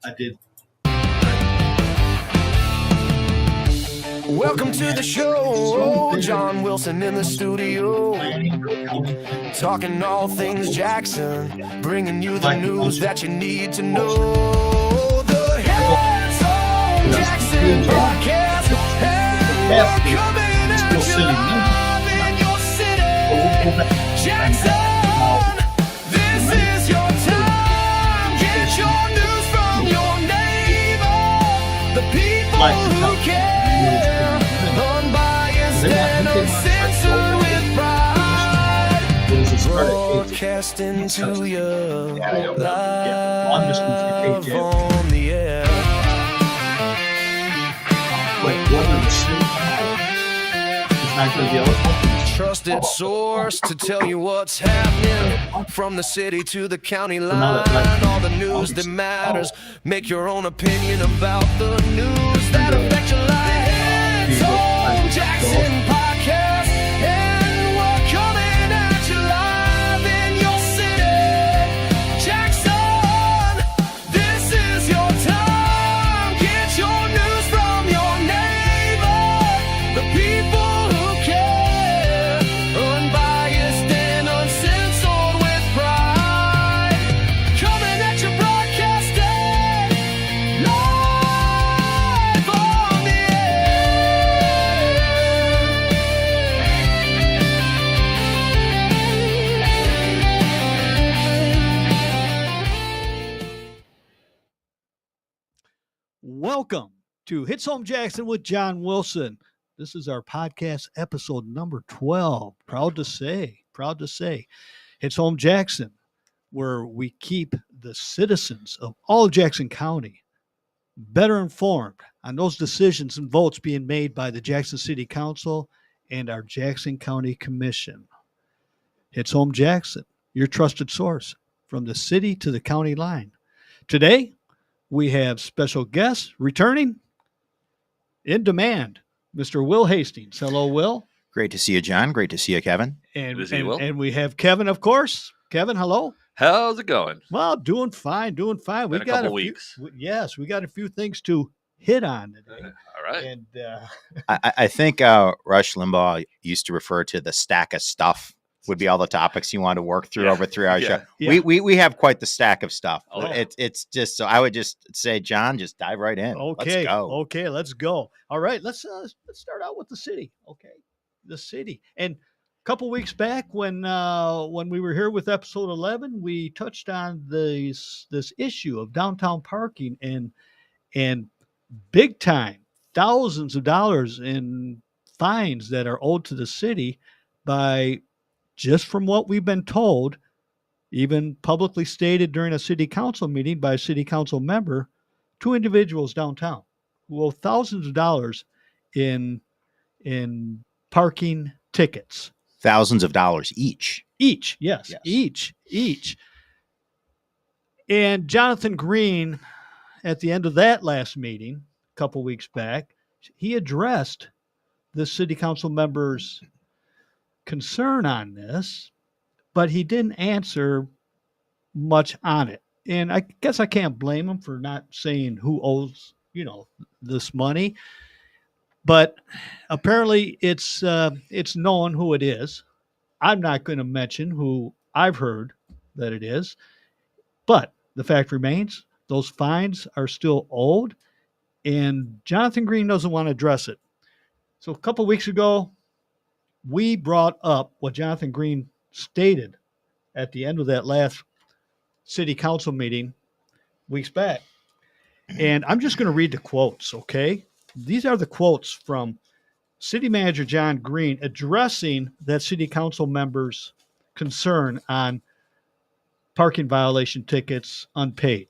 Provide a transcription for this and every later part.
I did. Welcome to the show, John Wilson in the studio, talking all things Jackson, bringing you the news that you need to know. The Heads on Jackson podcast, and we're coming at you live in your city. Jackson, this is your time. Get your news from your neighbor, the people who care. Unbiased and uncensored with pride, broadcasting to you live on the air. Trusted source to tell you what's happening from the city to the county line. All the news that matters. Make your own opinion about the news that affect your life. Jackson podcast, and we're coming at you live in your city. Jackson, this is your time. Get your news from your neighbor, the people who care, unbiased and uncensored with pride. Coming at you broadcasting live on the air. Welcome to Hits Home Jackson with John Wilson. This is our podcast episode number 12. Proud to say, Hits Home Jackson, where we keep the citizens of all of Jackson County better informed on those decisions and votes being made by the Jackson City Council and our Jackson County Commission. Hits Home Jackson, your trusted source from the city to the county line. Today, we have special guests returning in demand, Mr. Will Hastings. Hello, Will. Great to see you, John. Great to see you, Kevin. And Will. and we have Kevin, of course. Kevin, hello. How's it going? Well, doing fine. Been a couple weeks. Yes, we got a few things to hit on today. All right. And I think Rush Limbaugh used to refer to the stack of stuff would be all the topics you want to work through over 3 hours. Yeah. Yeah. We have quite the stack of stuff. Oh. It's just, so I would just say, John, just dive right in. okay, Let's go. okay, let's go. All right, let's start out with the city. Okay, the city. And a couple weeks back, when we were here with episode 11, we touched on this issue of downtown parking and big time thousands of dollars in fines that are owed to the city by, just from what we've been told, even publicly stated during a city council meeting by a city council member, 2 individuals downtown who owe thousands of dollars in parking tickets. Thousands of dollars each. Each, yes. Each. And Jonathan Green, at the end of that last meeting, a couple weeks back, he addressed the city council members' concern on this, but he didn't answer much on it. And I guess I can't blame him for not saying who owes, this money. But apparently it's known who it is. I'm not going to mention who I've heard that it is. But the fact remains, those fines are still owed, and Jonathan Green doesn't want to address it. So a couple weeks ago, we brought up what Jonathan Green stated at the end of that last city council meeting weeks back. And I'm just going to read the quotes, okay? These are the quotes from City Manager John Green addressing that city council member's concern on parking violation tickets unpaid.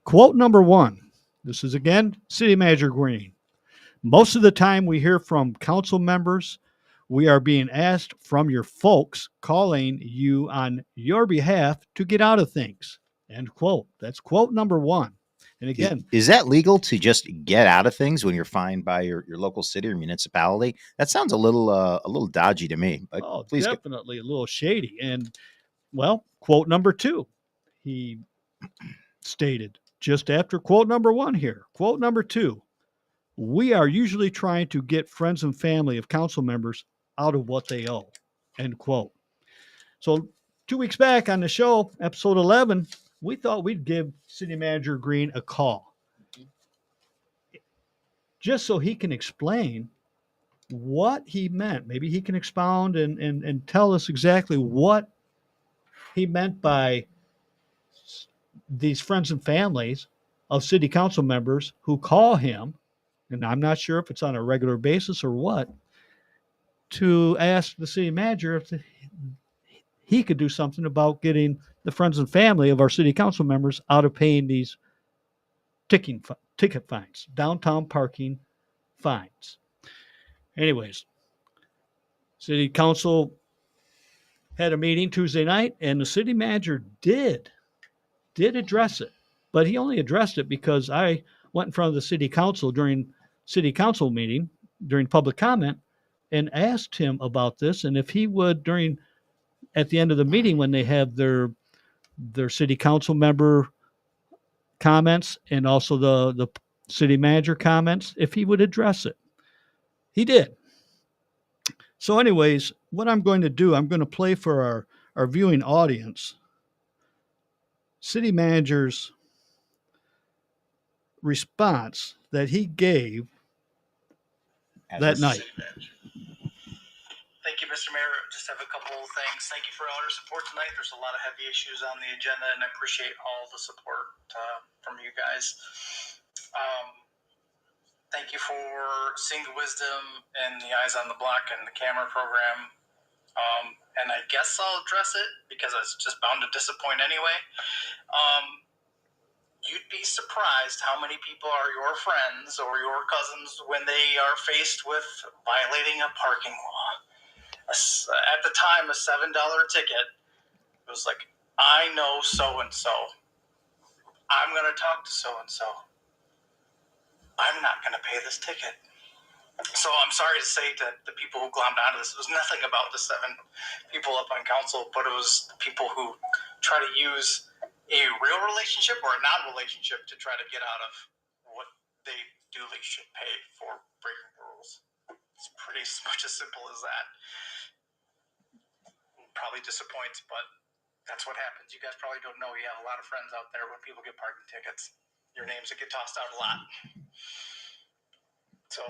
Quote number 1. This is again City Manager Green. Most of the time we hear from council members, we are being asked from your folks calling you on your behalf to get out of things. End quote. That's quote number 1. And again, is that legal to just get out of things when you're fined by your local city or municipality? That sounds a little dodgy to me. But please definitely a little shady. And well, quote number 2, he stated, just after quote number 1 here. Quote number 2, we are usually trying to get friends and family of council members out of what they owe, end quote. So 2 weeks back on the show, episode 11, we thought we'd give City Manager Green a call just so he can explain what he meant. Maybe he can expound and tell us exactly what he meant by these friends and families of city council members who call him, and I'm not sure if it's on a regular basis or what, to ask the city manager if he could do something about getting the friends and family of our city council members out of paying these ticket fines, downtown parking fines. Anyways, city council had a meeting Tuesday night, and the city manager did address it, but he only addressed it because I went in front of the city council during city council meeting, during public comment, and asked him about this, and if he would, at the end of the meeting when they have their city council member comments and also the city manager comments, if he would address it. He did. So anyways, what I'm going to do, I'm going to play for our viewing audience city manager's response that he gave that night. Thank you, Mr. Mayor. Just have a couple of things. Thank you for all your support tonight. There's a lot of heavy issues on the agenda, and I appreciate all the support from you guys. Thank you for seeing the wisdom in the Eyes on the Block and the camera program. And I guess I'll address it because it's just bound to disappoint anyway. You'd be surprised how many people are your friends or your cousins when they are faced with violating a parking law. At the time, a $7 ticket, it was like, I know so-and-so. I'm going to talk to so-and-so. I'm not going to pay this ticket. So I'm sorry to say to the people who glommed onto this, it was nothing about the 7 people up on council, but it was the people who try to use a real relationship or a non-relationship to try to get out of what they duly should pay for breaking the rules. It's pretty much as simple as that. Probably disappoints, but that's what happens. You guys probably don't know. You have a lot of friends out there when people get parking tickets. Your names that get tossed out a lot. So...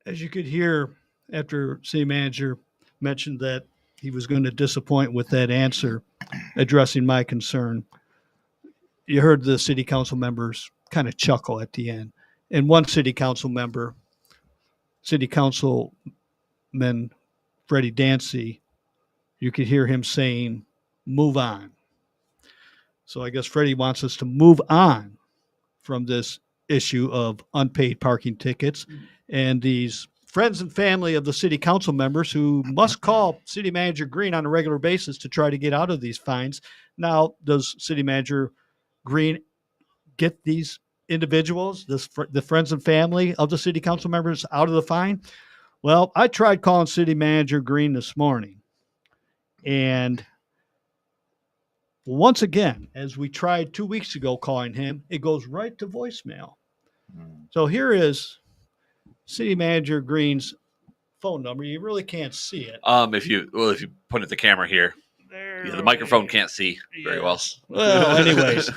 As you could hear after city manager mentioned that he was going to disappoint with that answer addressing my concern, you heard the city council members kind of chuckle at the end. And one city council member, city councilman Freddie Dancy, you could hear him saying, move on. So I guess Freddie wants us to move on from this issue of unpaid parking tickets and these friends and family of the city council members who must call City Manager Green on a regular basis to try to get out of these fines. Now, does City Manager Green get these individuals, the friends and family of the city council members, out of the fine? Well, I tried calling City Manager Green this morning, and once again, as we tried 2 weeks ago calling him, it goes right to voicemail. So here is City Manager Green's phone number. You really can't see it. If you point at the camera here, the microphone can't see very well. Well, anyways,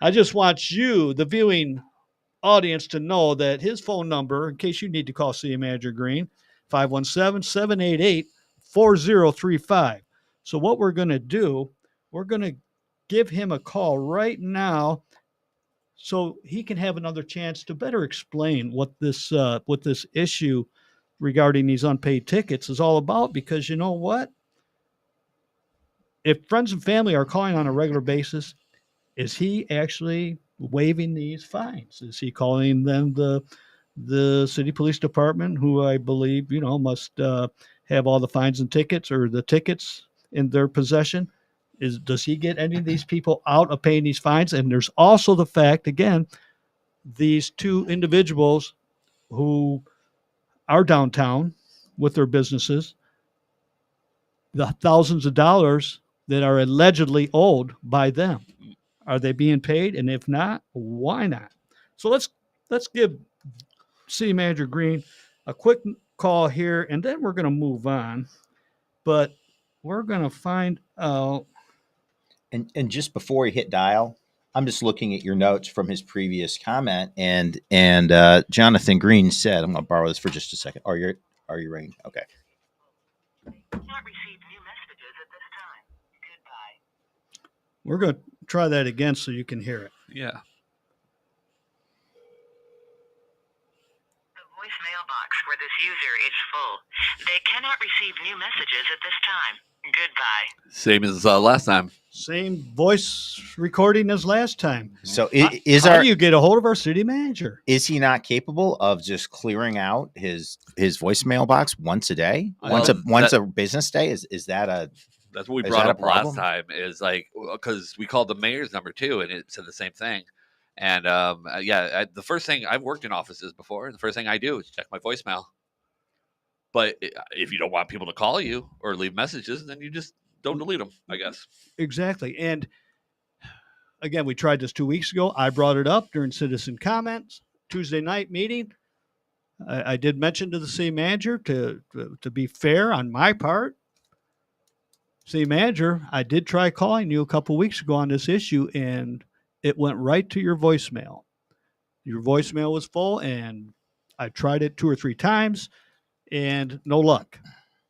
I just want you, the viewing audience, to know that his phone number, in case you need to call City Manager Green, 517-788-4035. So what we're going to do, we're going to give him a call right now so he can have another chance to better explain what this issue regarding these unpaid tickets is all about. Because you know what? If friends and family are calling on a regular basis, is he actually waiving these fines? Is he calling them the city police department, who I believe, must have all the fines and tickets, or the tickets in their possession? Does he get any of these people out of paying these fines? And there's also the fact, again, these 2 individuals who are downtown with their businesses, the thousands of dollars that are allegedly owed by them. Are they being paid? And if not, why not? So let's give City Manager Green a quick call here, and then we're going to move on. But we're going to find out. And just before you hit dial, I'm just looking at your notes from his previous comment, and Jonathan Green said, "I'm going to borrow this for just a second." Are you ringing? Okay. Not received new messages at this time. Goodbye. We're going to try that again so you can hear it. Yeah. The voice mailbox for this user is full. They cannot receive new messages at this time. Goodbye. Same as last time. Same voice recording as last time. So How do you get a hold of our city manager? Is he not capable of just clearing out his voicemail box once a day, once a business day? Is that a That's what we Is brought that a up last problem? time. Is like because we called the mayor's number too, and it said the same thing. And the first thing I've worked in offices before, and the first thing I do is check my voicemail. But if you don't want people to call you or leave messages, then you just don't delete them, I guess. Exactly. And again, we tried this 2 weeks ago. I brought it up during citizen comments, Tuesday night meeting. I did mention to the city manager to be fair on my part. City manager, I did try calling you a couple weeks ago on this issue, and it went right to your voicemail. Your voicemail was full, and I tried it 2 or 3 times, and no luck.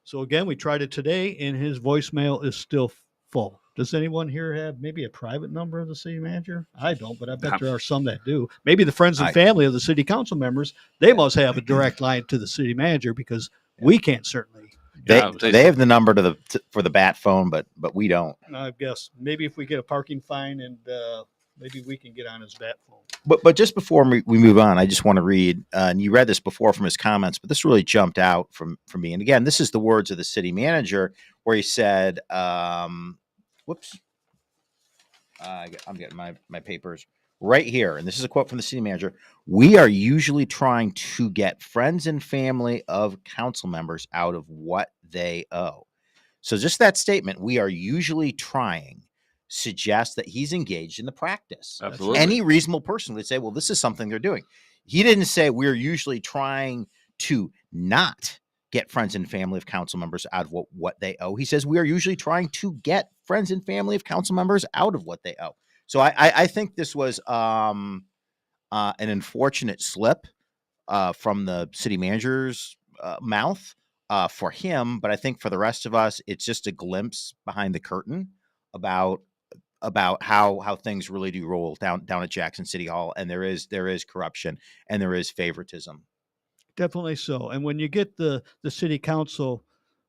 So again, we tried it today, and his voicemail is still full. Does anyone here have maybe a private number of the city manager? I don't, but I bet there are some that do. Maybe the friends and family of the city council members, they must have a direct line to the city manager, because we can't certainly. they have the number for the bat phone, but we don't. I guess maybe if we get a parking fine, and maybe we can get on his bat phone. But just before we move on, I just want to read, and you read this before from his comments, but this really jumped out from me. And again, this is the words of the city manager, where he said, whoops, I'm getting my papers right here. And this is a quote from the city manager. "We are usually trying to get friends and family of council members out of what they owe." So just that statement, "we are usually trying," suggests that he's engaged in the practice. Absolutely. Any reasonable person would say, well, this is something they're doing. He didn't say we're usually trying to not get friends and family of council members out of what they owe. He says we are usually trying to get friends and family of council members out of what they owe. So I think this was an unfortunate slip from the city manager's mouth for him. But I think for the rest of us, it's just a glimpse behind the curtain about how things really do roll down at Jackson City Hall, and there is corruption and there is favoritism. Definitely so. And when you get the city council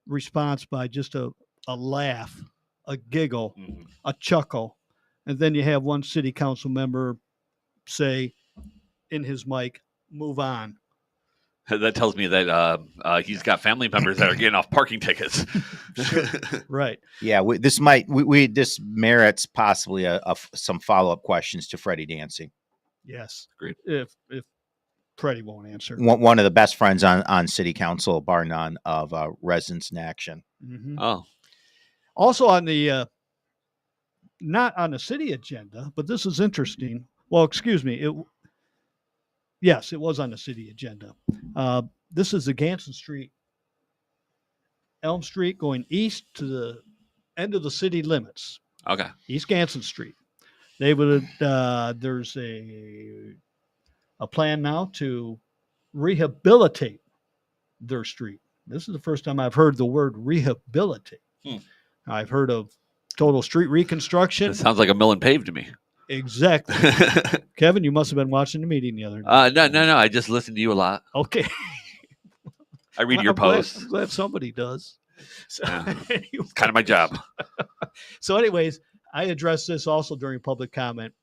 response by just a laugh, a giggle, a chuckle, and then you have one city council member say in his mic, "Move on." That tells me that he's got family members that are getting off parking tickets. Right. Yeah, this merits possibly some follow-up questions to Freddie Dancy. Yes. Agreed. If Freddie won't answer. One of the best friends on city council, bar none, of Residents in Action. Mm-hmm. Oh. Also on the not on the city agenda, but this is interesting. Well, excuse me. Yes, it was on the city agenda. This is the Ganson Street, Elm Street, going east to the end of the city limits. Okay. East Ganson Street. They would. There's a plan now to rehabilitate their street. This is the first time I've heard the word rehabilitate. I've heard of total street reconstruction. It sounds like a mill and pave to me. Exactly. Kevin, you must have been watching the meeting the other night. No. I just listen to you a lot. Okay. I read your I'm glad- posts. I'm glad somebody does. So, Yeah. It's kind of my job. So anyways, I addressed this also during public comment.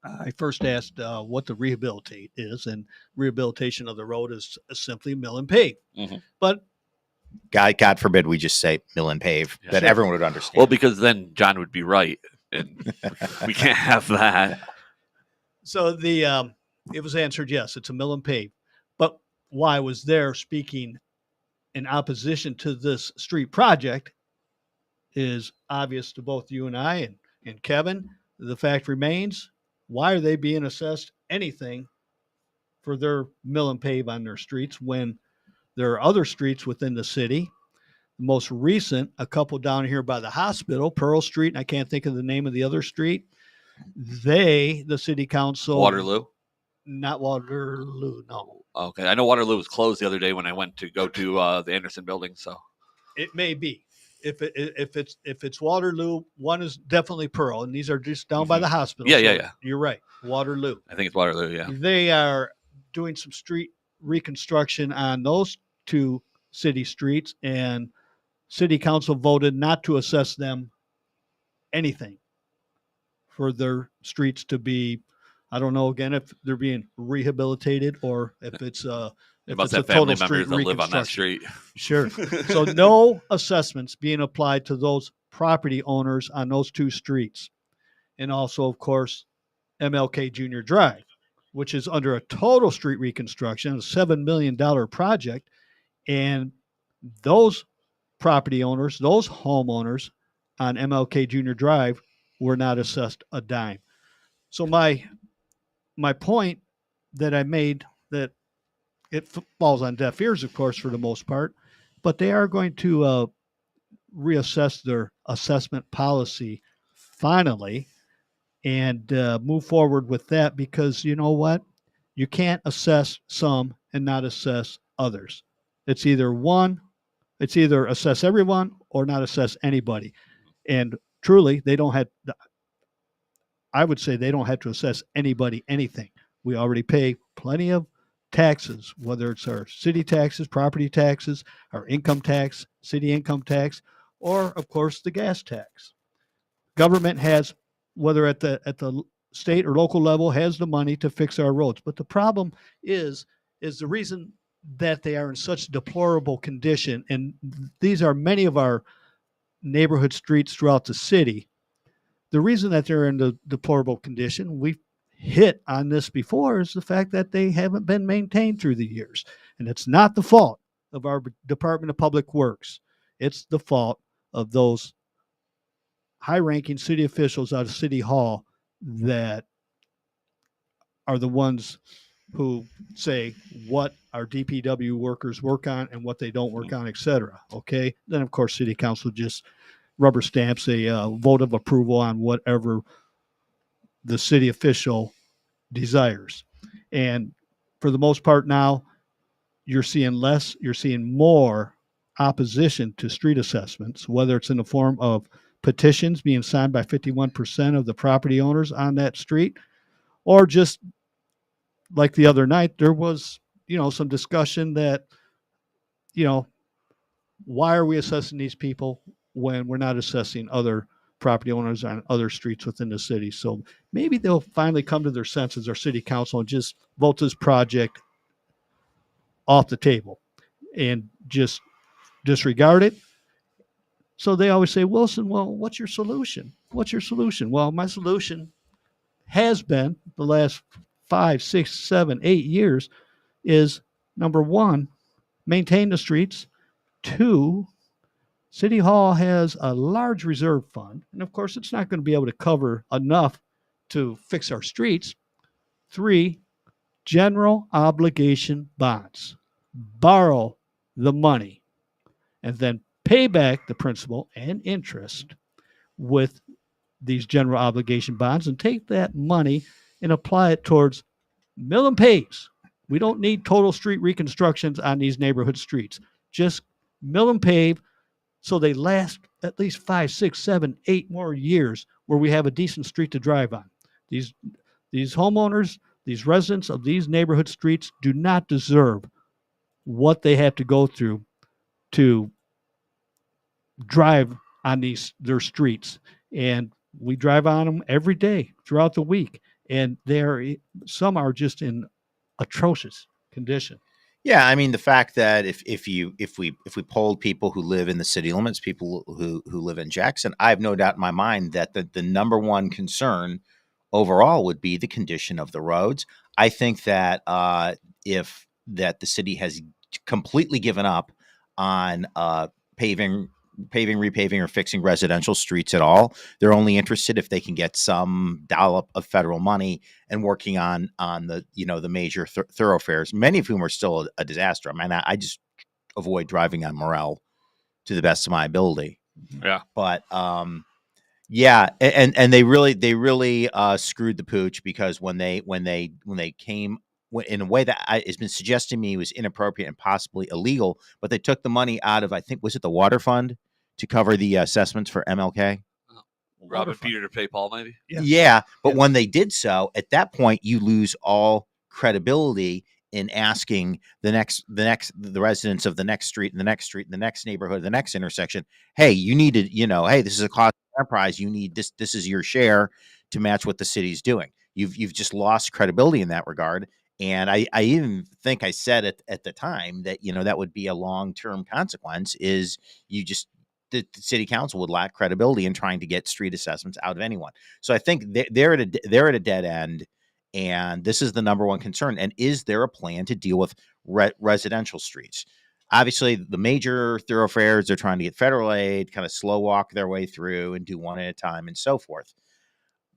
I first asked what the rehabilitate is, and rehabilitation of the road is simply mill and pave. Mm-hmm. But God forbid we just say mill and pave, Yeah, that sure. everyone would understand. Well, because then John would be right, and we can't have that. so it was answered yes, it's a mill and pave. But why I was there speaking in opposition to this street project is obvious to both you and I and Kevin. The fact remains, why are they being assessed anything for their mill and pave on their streets when there are other streets within the city? The most recent, a couple down here by the hospital, Pearl Street, and I can't think of the name of the other street. The city council, Waterloo. not Waterloo, no. Okay, I know Waterloo was closed the other day when I went to go to the Anderson building. So It may be. If it's Waterloo, one is definitely Pearl, and these are just down by the hospital. Yeah, so yeah. You're right, Waterloo. I think it's Waterloo. Yeah. They are doing some street reconstruction on those two city streets, and city council voted not to assess them anything for their streets to be, I don't know again if they're being rehabilitated or if it's They if must it's a have family total street members that live on that reconstruction. street. Sure. So no assessments being applied to those property owners on those two streets. And also, of course, MLK Junior Drive, which is under a total street reconstruction, a $7 million project. And those property owners, those homeowners on MLK Junior Drive were not assessed a dime. So my point that I made, that it falls on deaf ears, of course, for the most part, but they are going to reassess their assessment policy finally and move forward with that, because you know what? You can't assess some and not assess others. It's either assess everyone or not assess anybody. And truly, I would say they don't have to assess anybody anything. We already pay plenty of taxes, whether it's our city taxes, property taxes, our income tax, city income tax, or of course the gas tax. Government has, whether at the state or local level, has the money to fix our roads. But the problem is the reason that they are in such deplorable condition, and these are many of our neighborhood streets throughout the city. The reason that they're in the deplorable condition, we've hit on this before, is the fact that they haven't been maintained through the years. And it's not the fault of our Department of Public Works. It's the fault of those high-ranking city officials out of City Hall that are the ones who say what our DPW workers work on and what they don't work on, et cetera. Okay. Then, of course, City Council just rubber stamps a vote of approval on whatever the city official desires. And for the most part now, you're seeing more opposition to street assessments, whether it's in the form of petitions being signed by 51% of the property owners on that street, or just like the other night, there was, some discussion that, why are we assessing these people when we're not assessing other property owners on other streets within the city? So maybe they'll finally come to their senses, our city council, and just vote this project off the table and just disregard it. So they always say, Wilson, well, what's your solution? What's your solution? Well, my solution has been the last 5, 6, 7, 8 years is, number one, maintain the streets. 2, City Hall has a large reserve fund. And of course, it's not going to be able to cover enough to fix our streets. 3, general obligation bonds. Borrow the money and then pay back the principal and interest with these general obligation bonds, and take that money and apply it towards mill and paves. We don't need total street reconstructions on these neighborhood streets. Just mill and pave so they last at least 5, 6, 7, 8 more years where we have a decent street to drive on. These homeowners, these residents of these neighborhood streets do not deserve what they have to go through to drive on their streets. And we drive on them every day throughout the week, and some are just in atrocious condition. Yeah, I mean, the fact that if we polled people who live in the city limits, people who live in Jackson, I have no doubt in my mind that the number one concern overall would be the condition of the roads. I think that the city has completely given up on paving paving, repaving, or fixing residential streets at all. They're only interested if they can get some dollop of federal money and working on the the major thoroughfares, many of whom are still a disaster. I mean, I just avoid driving on Morel to the best of my ability. Yeah. But yeah, and they really screwed the pooch, because when they came in a way that has been suggested to me was inappropriate and possibly illegal, but they took the money out of, I think, was it the water fund, to cover the assessments for MLK? Robbing Peter to pay Paul, maybe. Yeah, but when they did so, at that point, you lose all credibility in asking the residents of the next street and the next street and the next neighborhood, the next intersection, hey, you need to, hey, this is a cost enterprise. You need this. This is your share to match what the city's doing. You've just lost credibility in that regard. And I even think I said at the time that, that would be a long-term consequence, is the city council would lack credibility in trying to get street assessments out of anyone. So I think they're at a dead end. And this is the number one concern. And is there a plan to deal with residential streets? Obviously, the major thoroughfares, they're trying to get federal aid, kind of slow walk their way through and do one at a time and so forth.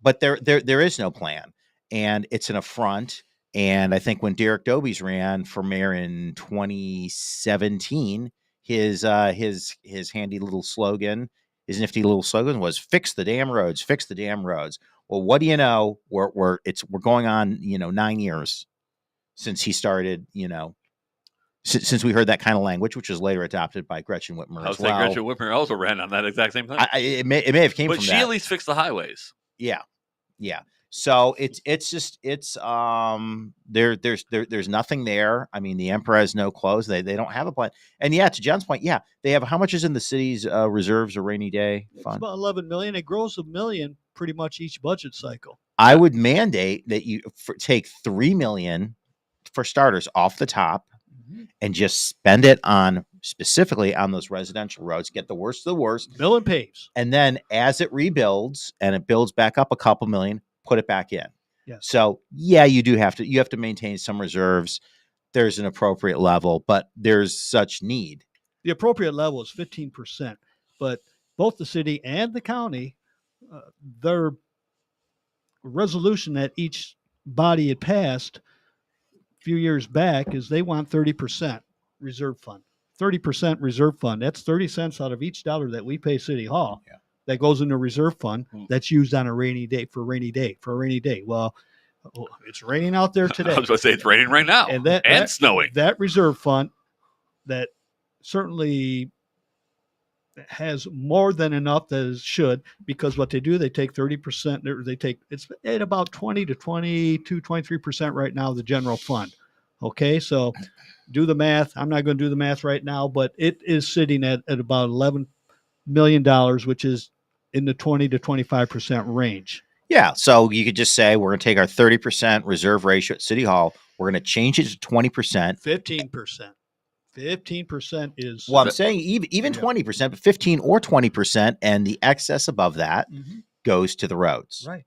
But there is no plan. And it's an affront. And I think when Derek Dobies ran for mayor in 2017, his handy little slogan, his nifty little slogan was "Fix the damn roads, fix the damn roads." Well, what do you know? We're going on 9 years since he started. Since we heard that kind of language, which was later adopted by Gretchen Whitmer. I was saying Gretchen Whitmer also ran on that exact same thing. It may have came but from she that. at least fixed the highways. Yeah. So there's nothing there. I mean, the emperor has no clothes. They don't have a plan. And yeah, to John's point, yeah, they have, how much is in the city's reserves or rainy day fund? It's about 11 million. It grows $1 million pretty much each budget cycle. I would mandate that you take $3 million for starters off the top and just spend it specifically on those residential roads. Get the worst of the worst. Mill and paves. And then as it rebuilds and it builds back up a couple million, put it back in. Yes. So yeah, you have to maintain some reserves. There's an appropriate level, but there's such need. The appropriate level is 15%, but both the city and the county, their resolution that each body had passed a few years back is they want 30% reserve fund. 30% reserve fund. That's 30 cents out of each dollar that we pay City Hall. Yeah. That goes into reserve fund. That's used on a rainy day for a rainy day. Well, it's raining out there today. I was going to say it's raining right now and snowing. That reserve fund that certainly has more than enough that it should, because what they do, they take 30%, it's at about 20 to 22, 23% right now, the general fund. Okay, so do the math. I'm not going to do the math right now, but it is sitting at about $11 million, which is in the 20 to 25% range. Yeah, so you could just say we're going to take our 30% reserve ratio at City Hall. We're going to change it to 20%. 15%. 15% is... Well, I'm saying even 20%, but 15 or 20%, and the excess above that goes to the roads. Right.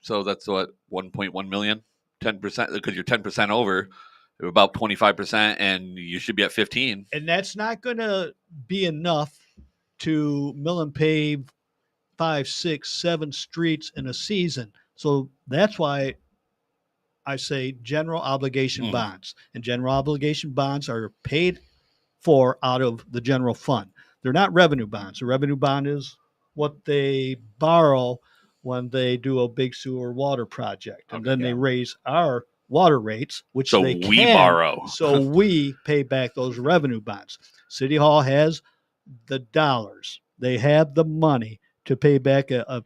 So that's what, 1.1 million? 10%, because you're 10% over, about 25%, and you should be at 15. And that's not going to be enough to mill and pave 5, 6, 7 streets in a season. So that's why I say general obligation bonds. And general obligation bonds are paid for out of the general fund. They're not revenue bonds. A revenue bond is what they borrow when they do a big sewer water project. And then they raise our water rates, which so they we can. Borrow. So we pay back those revenue bonds. City Hall has the dollars. They have the money to pay back a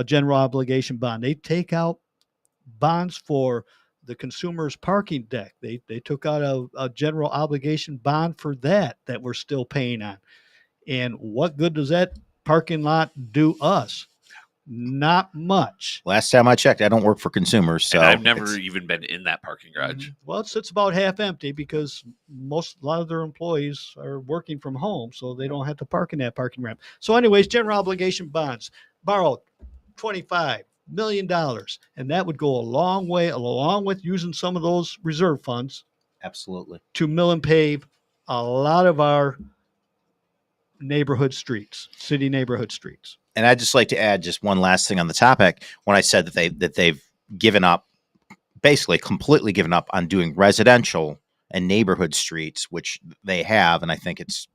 general obligation bond. They take out bonds for the consumer's parking deck. They took out a general obligation bond for that we're still paying on. And what good does that parking lot do us? Not much. Last time I checked, I don't work for consumers, so and I've never even been in that parking garage. Well, it's about half empty because a lot of their employees are working from home, so they don't have to park in that parking ramp. So anyways, general obligation bonds, borrow $25 million, and that would go a long way, along with using some of those reserve funds. Absolutely. To mill and pave a lot of our neighborhood streets, city neighborhood streets. And I'd just like to add just one last thing on the topic. When I said that they've given up, basically completely given up on doing residential and neighborhood streets, which they have, and I think it's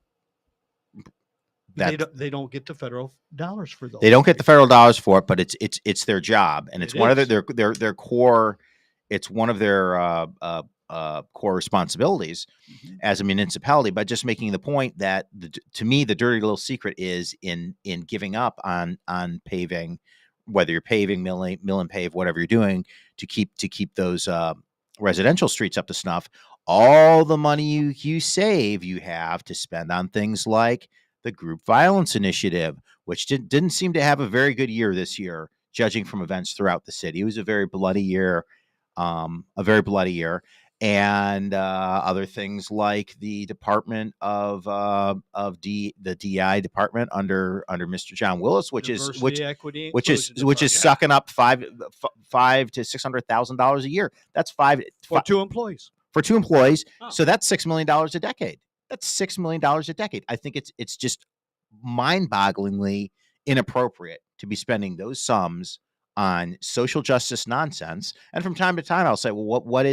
that They don't get the federal dollars for those. they don't get the federal dollars for it, but it's their job, and it's It one of is. their core. It's one of their core responsibilities as a municipality. But just making the point that to me, the dirty little secret is in giving up on paving, whether you're paving, mill and pave, whatever you're doing to keep those residential streets up to snuff. All the money you save, you have to spend on things like the group violence initiative, which didn't seem to have a very good year this year, judging from events throughout the city. It was a very bloody year, and other things like the Department the DI department under Mr. John Willis, which Diversity, equity, is inclusion sucking up $500,000 to $600,000 a year. That's for two employees. Oh. So that's $6 million a decade. That's $6 million a decade. I think it's just mind-bogglingly inappropriate to be spending those sums on social justice nonsense. And from time to time, I'll say, well, what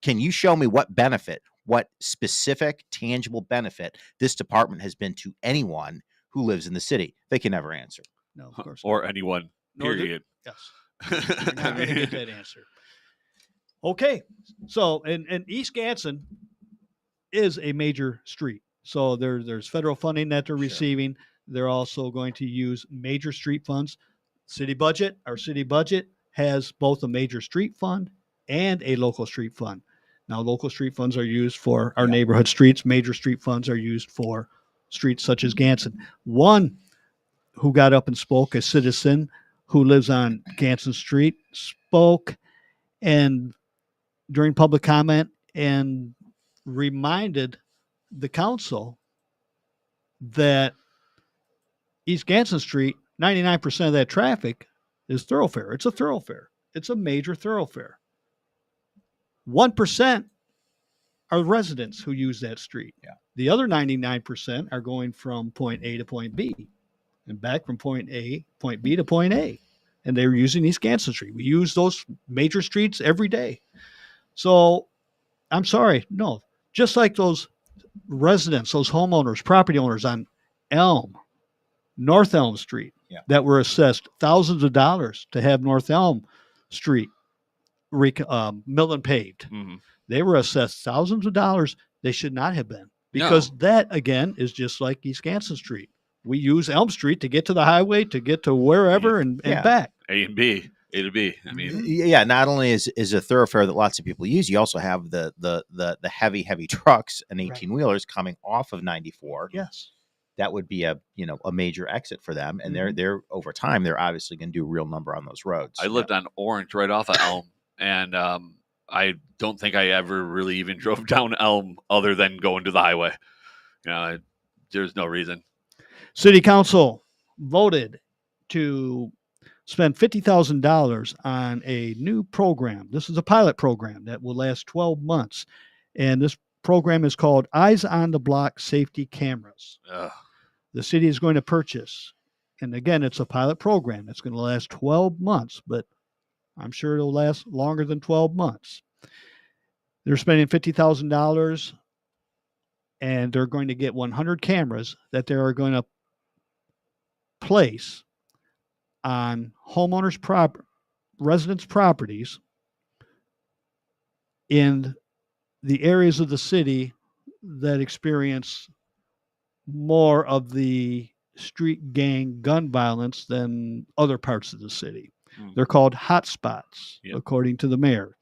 can you show me what benefit, what specific tangible benefit this department has been to anyone who lives in the city? They can never answer. No, of course. Or anyone, period. Yes. You're not going to get that answer. Okay. So, and East Ganson is a major street. So there's federal funding that they're receiving. They're also going to use major street funds. Our city budget has both a major street fund and a local street fund. Now, local street funds are used for our neighborhood streets. Major street funds are used for streets such as Ganson. One who got up and spoke, a citizen who lives on Ganson Street, spoke and during public comment and reminded the council that East Ganson Street, 99% of that traffic is thoroughfare. It's a thoroughfare. It's a major thoroughfare. 1% are residents who use that street. Yeah. The other 99% are going from point A to point B and back from point B to point A. And they're using East Ganson Street. We use those major streets every day. So I'm sorry. No, just like those residents, those homeowners, property owners on North Elm Street, that were assessed thousands of dollars to have North Elm Street mill and paved. Mm-hmm. They were assessed thousands of dollars. They should not have been, because that, again, is just like East Ganson Street. We use Elm Street to get to the highway, to get to wherever and back. A and B, A to B. I mean, not only is a thoroughfare that lots of people use, you also have the heavy trucks and 18-wheelers coming off of 94. Yes. That would be a major exit for them, and they're over time they're obviously going to do a real number on those roads. I lived on Orange right off of Elm, and I don't think I ever really even drove down Elm other than going to the highway. There's no reason. City Council voted to spend $50,000 on a new program. This is a pilot program that will last 12 months, and this program is called Eyes on the Block Safety Cameras. Ugh. The city is going to purchase, and again, it's a pilot program. It's going to last 12 months, but I'm sure it'll last longer than 12 months. They're spending $50,000, and they're going to get 100 cameras that they are going to place on homeowners' residents' properties in the areas of the city that experience more of the street gang gun violence than other parts of the city. They're called hotspots, according to the mayor.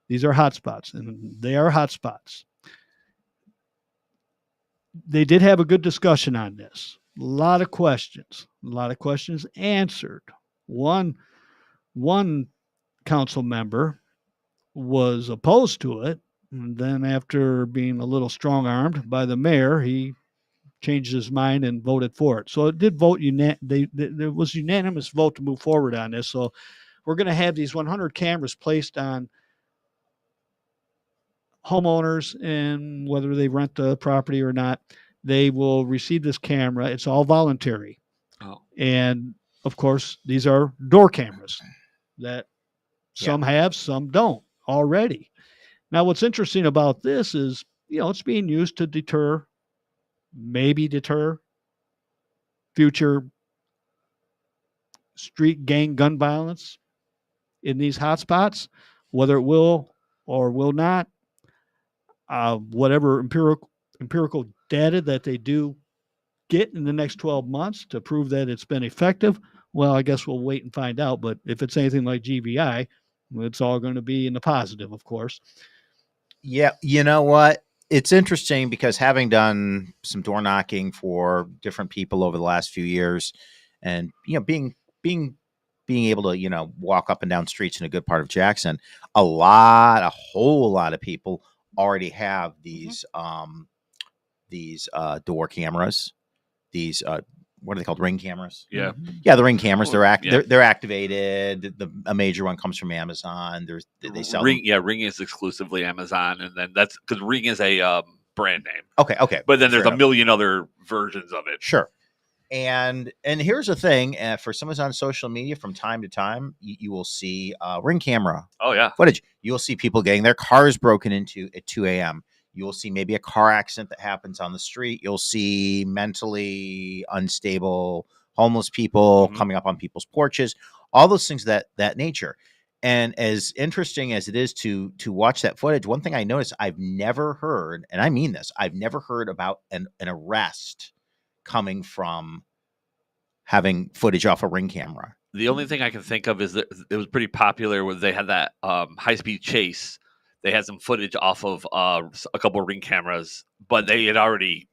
These are hotspots, and they are hotspots. They did have a good discussion on this. A lot of questions answered. One council member was opposed to it, and then after being a little strong-armed by the mayor, he changed his mind and voted for it. So it did vote there was unanimous vote to move forward on this. So we're going to have these 100 cameras placed on homeowners, and whether they rent the property or not, they will receive this camera. It's all voluntary. Oh. And of course, these are door cameras that Yeah. some have, some don't already. Now, what's interesting about this is, it's being used to deter future street gang gun violence in these hotspots, whether it will or will not. Whatever empirical data that they do get in the next 12 months to prove that it's been effective, well, I guess we'll wait and find out. But if it's anything like GVI, it's all going to be in the positive, of course. Yeah, you know what? It's interesting because having done some door knocking for different people over the last few years, and being able to walk up and down streets in a good part of Jackson, a whole lot of people already have these door cameras. These what are they called? Ring cameras. Yeah. Yeah, the Ring cameras. Oh, yeah. They're activated. A major one comes from Amazon. They sell Ring. them. Yeah, Ring is exclusively Amazon, and then that's because Ring is a brand name. Okay. But then there's Fair a enough. million other versions of it. Sure. And here's the thing: for someone who's on social media, from time to time, you will see Ring camera Oh yeah. footage. You'll see people getting their cars broken into at 2 a.m. You will see maybe a car accident that happens on the street. You'll see mentally unstable homeless people Mhm. coming up on people's porches. All those things that nature. And as interesting as it is to watch that footage, one thing I noticed, I've never heard, and I mean this, I've never heard about an arrest coming from having footage off a Ring camera. The only thing I can think of is that it was pretty popular when they had that high-speed chase. They had some footage off of a couple of Ring cameras, but they had already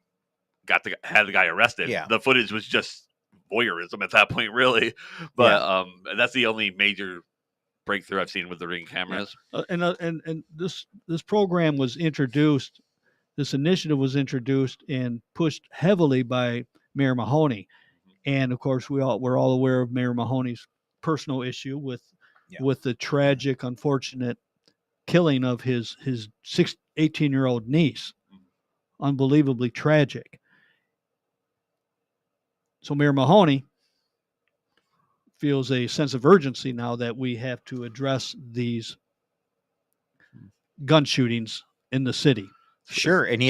had the guy arrested. Yeah. The footage was just voyeurism at that point, really. But that's the only major breakthrough I've seen with the Ring cameras. And this program was introduced. This initiative was introduced and pushed heavily by Mayor Mahoney, and of course we're all aware of Mayor Mahoney's personal issue with the tragic, unfortunate killing of his 18-year-old niece. Unbelievably tragic. So Mayor Mahoney feels a sense of urgency now that we have to address these gun shootings in the city. Sure, and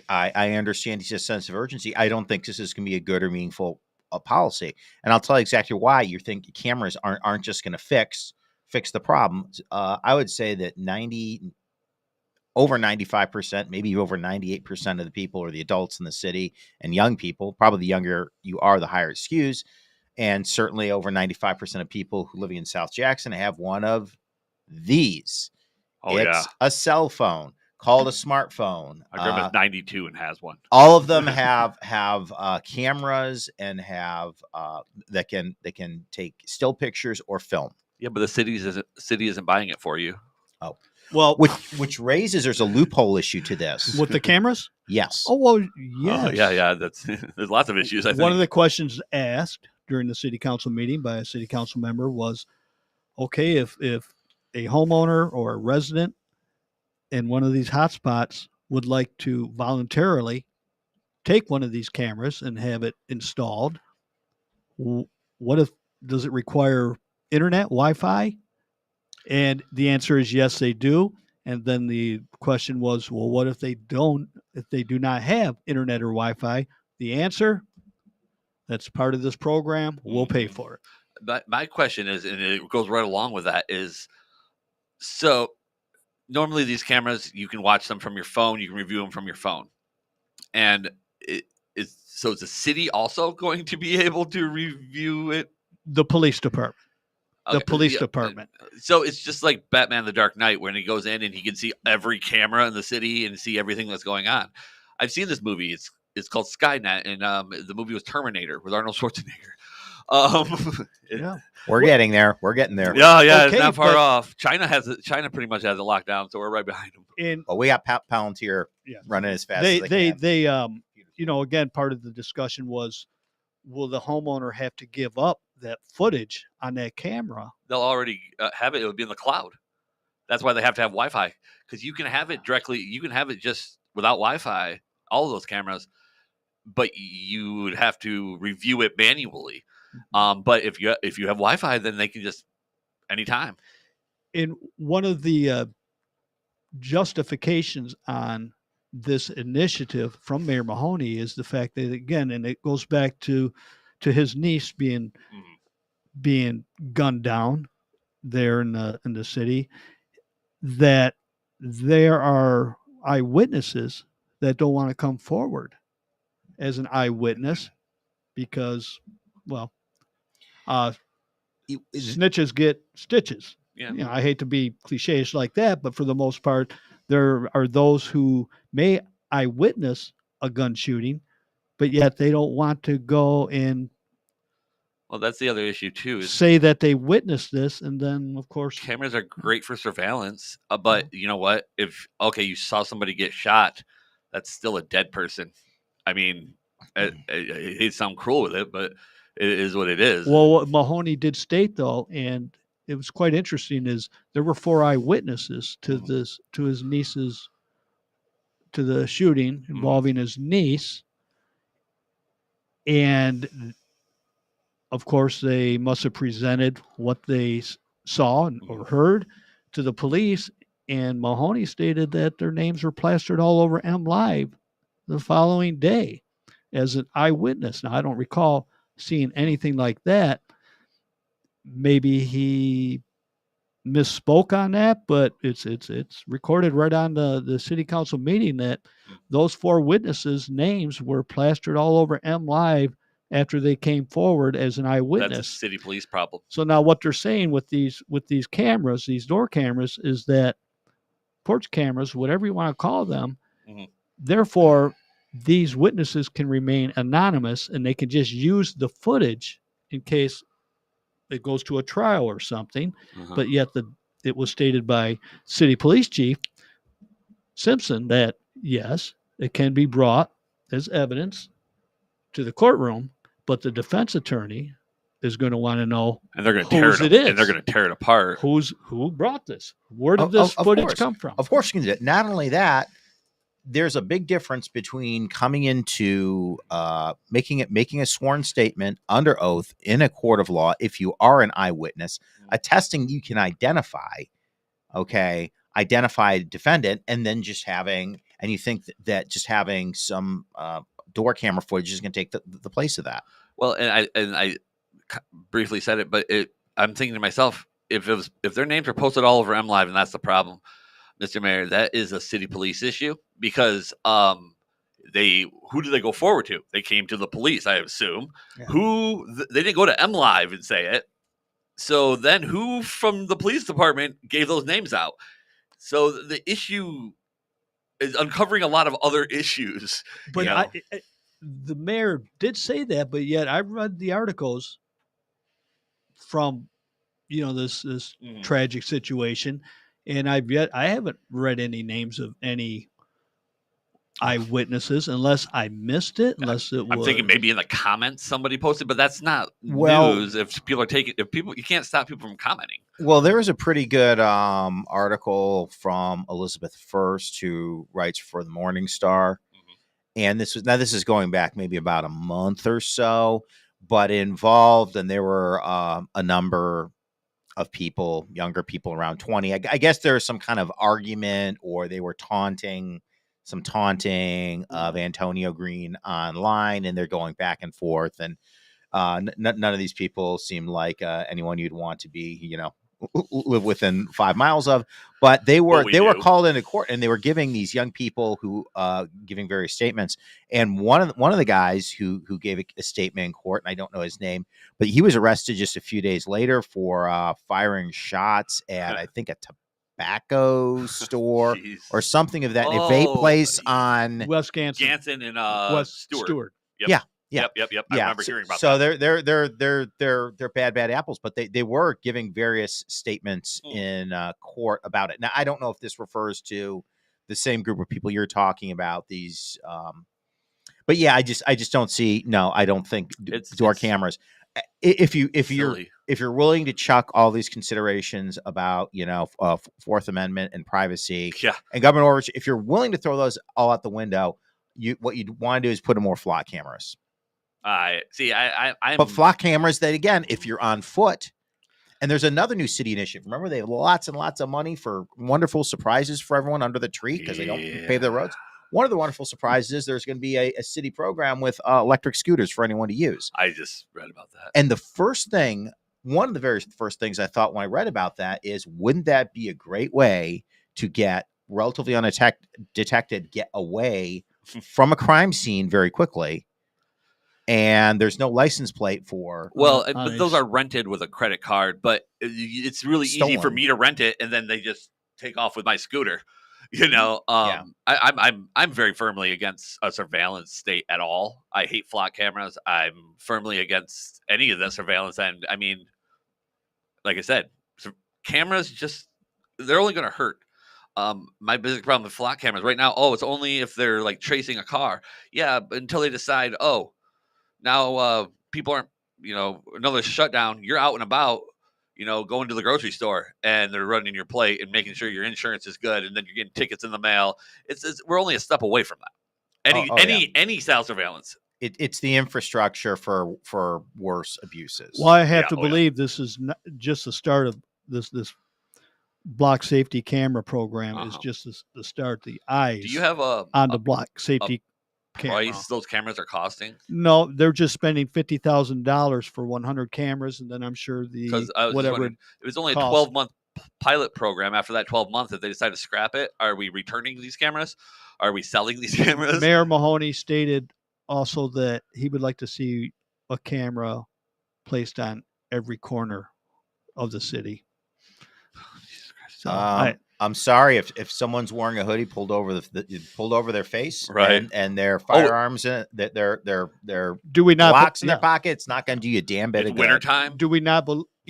I understand he has a sense of urgency. I don't think this is going to be a good or meaningful policy, and I'll tell you exactly why. You think cameras aren't just going to fix the problem. I would say that over 95%, maybe over 98% of the people are the adults in the city, and young people. Probably the younger you are, the higher it skews. And certainly over 95% of people who living in South Jackson have one of these. Oh, It's a cell phone called a smartphone. My grandma's 92 and has one. All of them have cameras and have that can take still pictures or film. Yeah, but the city isn't buying it for you. Oh, well, which raises there's a loophole issue to this with the cameras. Yes. Oh well, yes. Oh, yeah. That's there's lots of issues. I think One of the questions asked during the city council meeting by a city council member was, okay, if a homeowner or a resident in one of these hotspots would like to voluntarily take one of these cameras and have it installed, does it require internet, Wi-Fi? And the answer is yes, they do. And then the question was, well, what if they do not have internet or Wi-Fi? The answer, that's part of this program. We'll pay for it. But my question is, and it goes right along with that, is so normally these cameras, you can watch them from your phone, you can review them from your phone. And is the city also going to be able to review it? The police department. Okay, the police department. So it's just like Batman the Dark Knight when he goes in and he can see every camera in the city and see everything that's going on. I've seen this movie. It's called Skynet, and the movie was Terminator with Arnold Schwarzenegger. Yeah. We're getting there. We're getting there. Yeah, Okay, it's not far but- off. China pretty much has it locked down, so we're right behind them. And Well, we got Palantir Yeah. running as fast as they they can. again, part of the discussion was, will the homeowner have to give up that footage on that camera? They'll already have it. It would be in the cloud. That's why they have to have Wi-Fi, because you can have it directly. You can have it just without Wi-Fi. All of those cameras, but you would have to review it manually. But if you have Wi-Fi, then they can just anytime. And one of the justifications on this initiative from Mayor Mahoney is the fact that, again, and it goes back to his niece being gunned down there in the city, that there are eyewitnesses that don't want to come forward as an eyewitness because, well, snitches get stitches. Yeah. You know, I hate to be cliches like that, but for the most part, there are those who may eyewitness a gun shooting, but yet they don't want to go and Well, that's the other issue too. Is say that they witnessed this, and then of course cameras are great for surveillance, but you know what? If you saw somebody get shot, that's still a dead person. I mean, I hate to sound cruel with it, but it is what it is. Well, what Mahoney did state though, and it was quite interesting, is there were 4 eyewitnesses to his niece's, to the shooting involving his niece, and of course they must have presented what they saw or heard to the police, and Mahoney stated that their names were plastered all over M Live the following day as an eyewitness. Now, I don't recall seeing anything like that. Maybe he misspoke on that, but it's recorded right on the city council meeting that those 4 witnesses' names were plastered all over M Live after they came forward as an eyewitness. That's a city police problem. So now what they're saying with these cameras, these door cameras, is that porch cameras, whatever you want to call them, therefore these witnesses can remain anonymous and they can just use the footage in case it goes to a trial or something. But yet it was stated by City Police Chief Simpson that yes, it can be brought as evidence to the courtroom, but the defense attorney is going to want to know, and they're going to tear it, and they're going to tear it apart. Who brought this? Where did this footage come from? Of course, you can do it. Not only that, there's a big difference between coming into making a sworn statement under oath in a court of law. If you are an eyewitness, attesting you can identify defendant, and then just having, and you think that just having some door camera footage is going to take the place of that. Well, and I briefly said it, but I'm thinking to myself, if their names are posted all over M Live, and that's the problem, Mr. Mayor, that is a city police issue, because who did they go forward to? They came to the police, I assume. Yeah. They didn't go to M Live and say it. So then who from the police department gave those names out? So the issue is uncovering a lot of other issues. But the mayor did say that, but yet I read the articles from this tragic situation, and I haven't read any names of any eyewitnesses, unless I missed it. I'm thinking maybe in the comments somebody posted, but that's not news. If people you can't stop people from commenting. Well, there was a pretty good article from Elizabeth First, who writes for the Morning Star, and this is going back maybe about a month or so, but involved, and there were a number of people, younger people around 20. I guess there was some kind of argument, or they were taunting of Antonio Green online, and they're going back and forth. And none of these people seem like anyone you'd want to be, live within 5 miles of. But they were called into court, and they were giving these young people who giving various statements. And one of the guys who gave a statement in court, and I don't know his name, but he was arrested just a few days later for firing shots at I think a tobacco store or something of that. A vape place on West Ganson and West Stewart. Yep. Yep. I remember hearing about that. So they're bad apples, but they were giving various statements in court about it. Now, I don't know if this refers to the same group of people you're talking about. These, but yeah, I just don't see. No, I don't think door cameras. If you're willing to chuck all these considerations about Fourth Amendment and privacy, and government orders, if you're willing to throw those all out the window, what you'd want to do is put in more flock cameras. I'm But flock cameras that, again, if you're on foot, and there's another new city initiative. Remember, they have lots and lots of money for wonderful surprises for everyone under the tree because they don't pave their roads. One of the wonderful surprises is there's going to be a city program with electric scooters for anyone to use. I just read about that. And one of the very first things I thought when I read about that is, wouldn't that be a great way to get relatively undetected, get away from a crime scene very quickly? And there's no license plate for. Well, but those are rented with a credit card, but it's really easy for me to rent it, and then they just take off with my scooter. You know, I'm very firmly against a surveillance state at all. I hate flock cameras. I'm firmly against any of the surveillance, and I mean, like I said, cameras they're only going to hurt. My basic problem with flock cameras right now, it's only if they're like tracing a car. Yeah, until they decide, now people aren't, another shutdown. You're out and about, going to the grocery store, and they're running your plate and making sure your insurance is good, and then you're getting tickets in the mail. We're only a step away from that. Any style surveillance. It's the infrastructure for worse abuses. Well, I have to believe this is not just the start of this block safety camera program is just the start. The eyes. Do you have on the block safety camera price those cameras are costing? No, they're just spending $50,000 for 100 cameras, and then I'm sure whatever it was only a 12-month pilot program. After that 12 months, if they decide to scrap it, are we returning these cameras? Are we selling these cameras? Mayor Mahoney stated also that he would like to see a camera placed on every corner of the city. So I'm sorry if someone's wearing a hoodie pulled over their face, right, and their firearms, their do we not blocks in their pocket, it's not going to do you a damn bit of good. Wintertime. Do we not,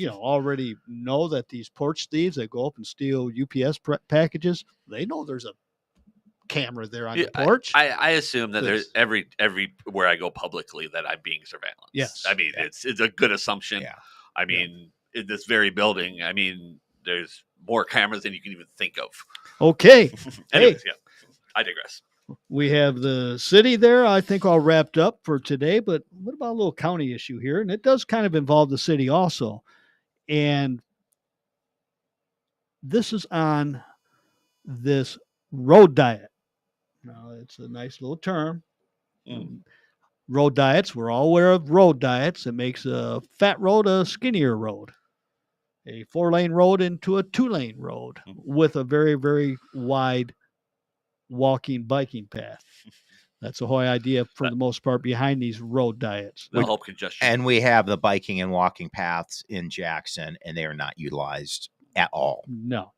already know that these porch thieves that go up and steal UPS packages, they know there's a camera there on the porch? I assume that there's everywhere I go publicly that I'm being surveillance. Yes, I mean it's a good assumption. Yeah. I mean in this very building, I mean there's more cameras than you can even think of. Okay. Anyways, I digress. We have the city there, I think, all wrapped up for today. But what about a little county issue here? And it does kind of involve the city also. And this is on this road diet. Now, it's a nice little term. Road diets. We're all aware of road diets. It makes a fat road a skinnier road. A 4-lane road into a 2-lane road with a very, very wide biking path. That's the whole idea for the most part behind these road diets. They'll help congestion. And we have the biking and walking paths in Jackson, and they are not utilized at all. No,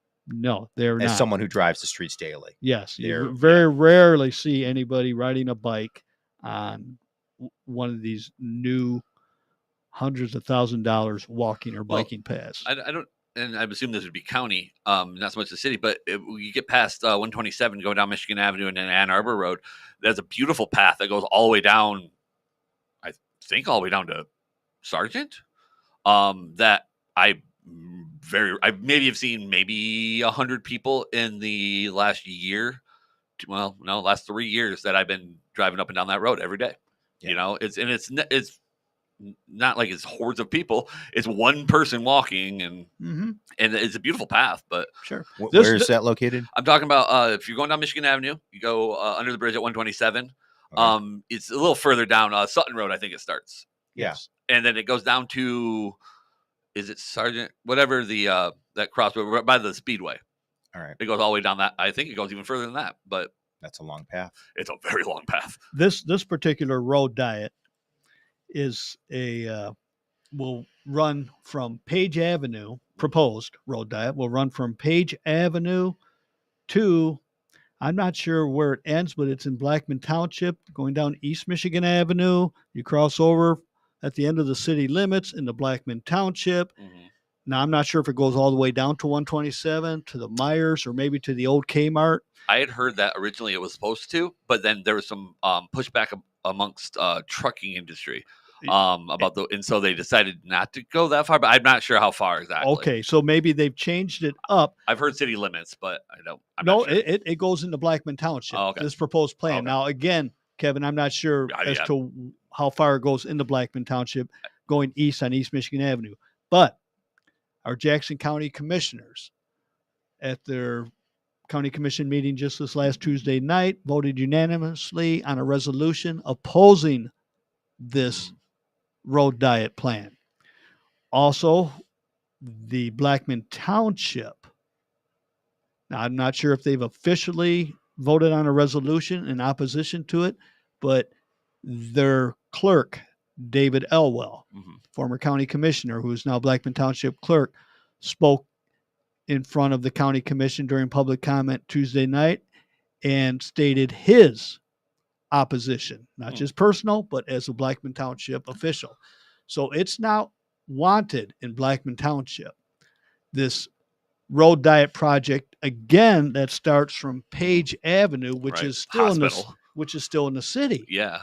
they're not. As someone who drives the streets daily. Yes, you very rarely see anybody riding a bike on one of these new hundreds of $1,000s walking or biking paths. I don't, and I assume this would be county, not so much the city, but you get past 127, going down Michigan Avenue and then Ann Arbor Road. There's a beautiful path that goes all the way down, I think all the way down to Sargent, that I maybe have seen maybe 100 people in the last year. Well, no, last 3 years that I've been driving up and down that road every day. Yeah. It's not like it's hordes of people. It's one person walking, and it's a beautiful path. But sure, where is that located? I'm talking about if you're going down Michigan Avenue, you go under the bridge at 127. Okay. It's a little further down Sutton Road, I think it starts. Yes, and then it goes down to, is it Sargent? Whatever the that crossroad by the Speedway. All right, it goes all the way down that. I think it goes even further than that, but that's a long path. It's a very long path. This particular road diet is will run from Page Avenue, proposed road diet will run from Page Avenue to, I'm not sure where it ends, but it's in Blackman Township, going down East Michigan Avenue. You cross over at the end of the city limits into Blackman Township. Now, I'm not sure if it goes all the way down to 127 to the Myers or maybe to the old Kmart. I had heard that originally it was supposed to, but then there was some pushback amongst trucking industry. about and so they decided not to go that far, but I'm not sure how far exactly. Okay, so maybe they've changed it up. I've heard city limits, but I'm No, not sure. it goes into Blackman Township. Oh, okay. This proposed plan. Okay. Now, again, Kevin, I'm not sure as to how far it goes into Blackman Township, going east on East Michigan Avenue. But our Jackson County commissioners, at their county commission meeting just this last Tuesday night, voted unanimously on a resolution opposing this road diet plan. Also, the Blackman Township. Now, I'm not sure if they've officially voted on a resolution in opposition to it, but their clerk, David Elwell, former county commissioner, who is now Blackman Township clerk, spoke in front of the county commission during public comment Tuesday night and stated his opposition, not just personal, but as a Blackman Township official. So it's now wanted in Blackman Township, this road diet project, again, that starts from Page Avenue, which is still in the city. Yeah.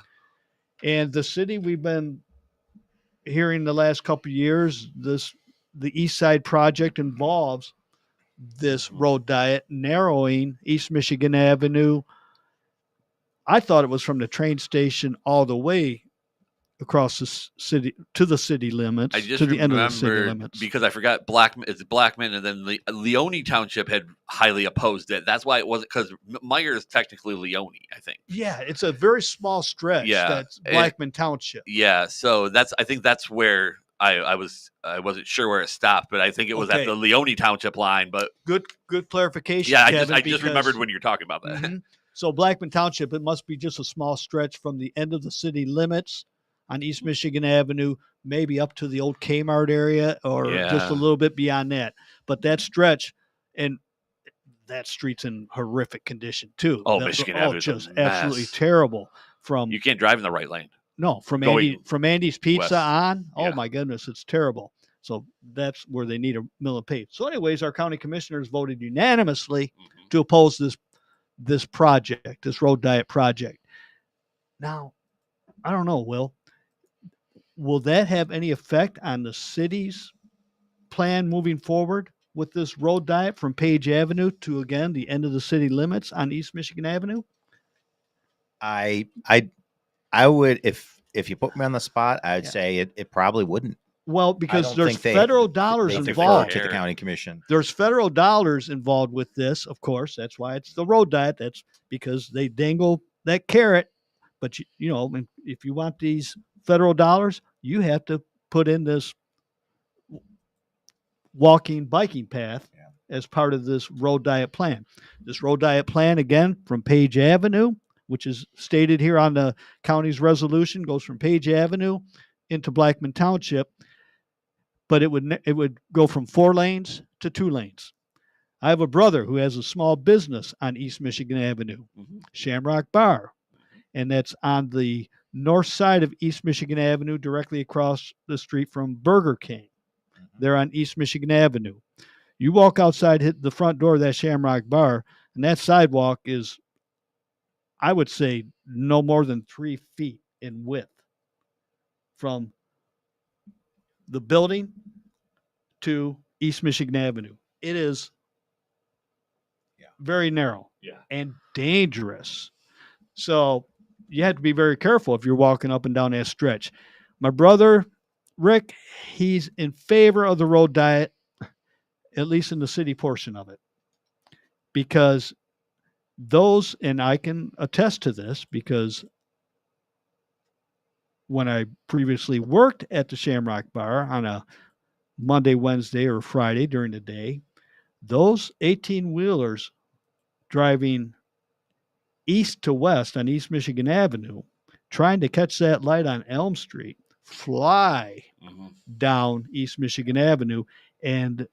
And the city, we've been hearing the last couple of years, the East Side project involves this road diet, narrowing East Michigan Avenue. I thought it was from the train station all the way across the city to the city limits, to the end of the city limits. Because I forgot Blackman, and then Leone Township had highly opposed it. That's why it wasn't, because Meyer is technically Leone, I think. Yeah, it's a very small stretch. Yeah, that's Blackman Township. Yeah, so I think that's where I wasn't sure where it stopped, but I think it was at the Leone Township line. But good clarification. Yeah, Kevin, I just remembered when you're talking about that. Mm-hmm. So Blackman Township, it must be just a small stretch from the end of the city limits on East Michigan Avenue, maybe up to the old Kmart area, or just a little bit beyond that. But that stretch, and that street's in horrific condition too. Michigan Avenue, just absolutely terrible. You can't drive in the right lane. No, from Andy's Pizza west. on. Oh Yeah. my goodness, it's terrible. So that's where they need a mill and pave. So, anyways, our county commissioners voted unanimously to oppose this project, this road diet project. Now, I don't know, will that have any effect on the city's plan moving forward with this road diet from Page Avenue to, again, the end of the city limits on East Michigan Avenue? I would, if you put me on the spot, I'd say it probably wouldn't. Well, because there's federal dollars involved. To the county commission. There's federal dollars involved with this, of course. That's why it's the road diet. That's because they dangle that carrot. But, you know, if you want these federal dollars, you have to put in this biking path as part of this road diet plan. This road diet plan, again, from Page Avenue, which is stated here on the county's resolution, goes from Page Avenue into Blackman Township, but it would go from 4 lanes to 2 lanes. I have a brother who has a small business on East Michigan Avenue, Shamrock Bar, and that's on the north side of East Michigan Avenue, directly across the street from Burger King. They're on East Michigan Avenue. You walk outside, hit the front door of that Shamrock Bar, and that sidewalk is, I would say, no more than 3 feet in width from the building to East Michigan Avenue. It is very narrow and dangerous. So you have to be very careful if you're walking up and down that stretch. My brother, Rick, he's in favor of the road diet, at least in the city portion of it, because those, and I can attest to this because when I previously worked at the Shamrock Bar on a Monday, Wednesday, or Friday during the day, those 18-wheelers driving east to west on East Michigan Avenue, trying to catch that light on Elm Street, fly down East Michigan Avenue, and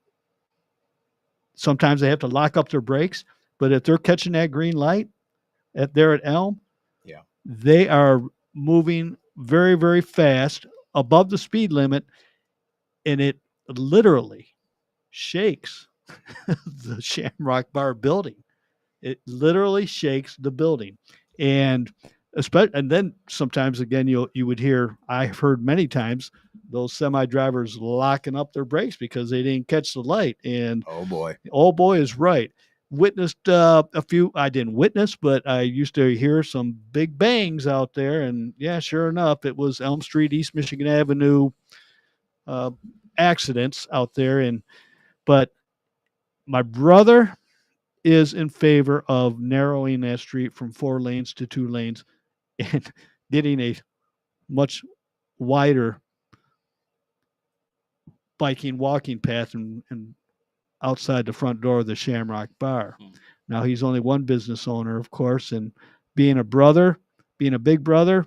sometimes they have to lock up their brakes. But if they're catching that green light there at Elm, they are moving very, very fast above the speed limit, and it literally shakes the Shamrock Bar building. It literally shakes the building. And And then sometimes again, you would hear, I've heard many times, those semi drivers locking up their brakes because they didn't catch the light. And Oh boy. oh boy is right. Witnessed a few. I didn't witness, but I used to hear some big bangs out there. And yeah, sure enough, it was Elm Street, East Michigan Avenue accidents out there. But my brother is in favor of narrowing that street from 4 lanes to 2 lanes and getting a much wider biking walking path and outside the front door of the Shamrock Bar. Now he's only one business owner, of course, and being a big brother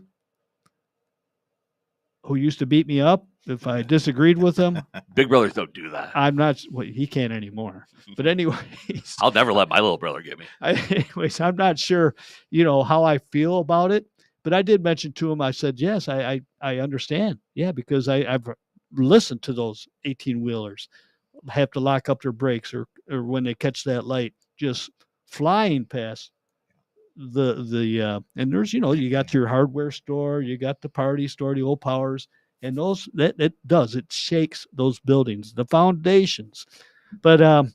who used to beat me up if I disagreed with him. Big brothers don't do that. I'm not. Well, he can't anymore. But anyways, I'll never let my little brother get me. I'm not sure, how I feel about it. But I did mention to him. I said, yes, I understand. Yeah, because I've listened to those 18-wheelers have to lock up their brakes or when they catch that light, just flying past the and there's you got your hardware store, you got the party store, the old Powers, and those that it shakes those buildings, the foundations. But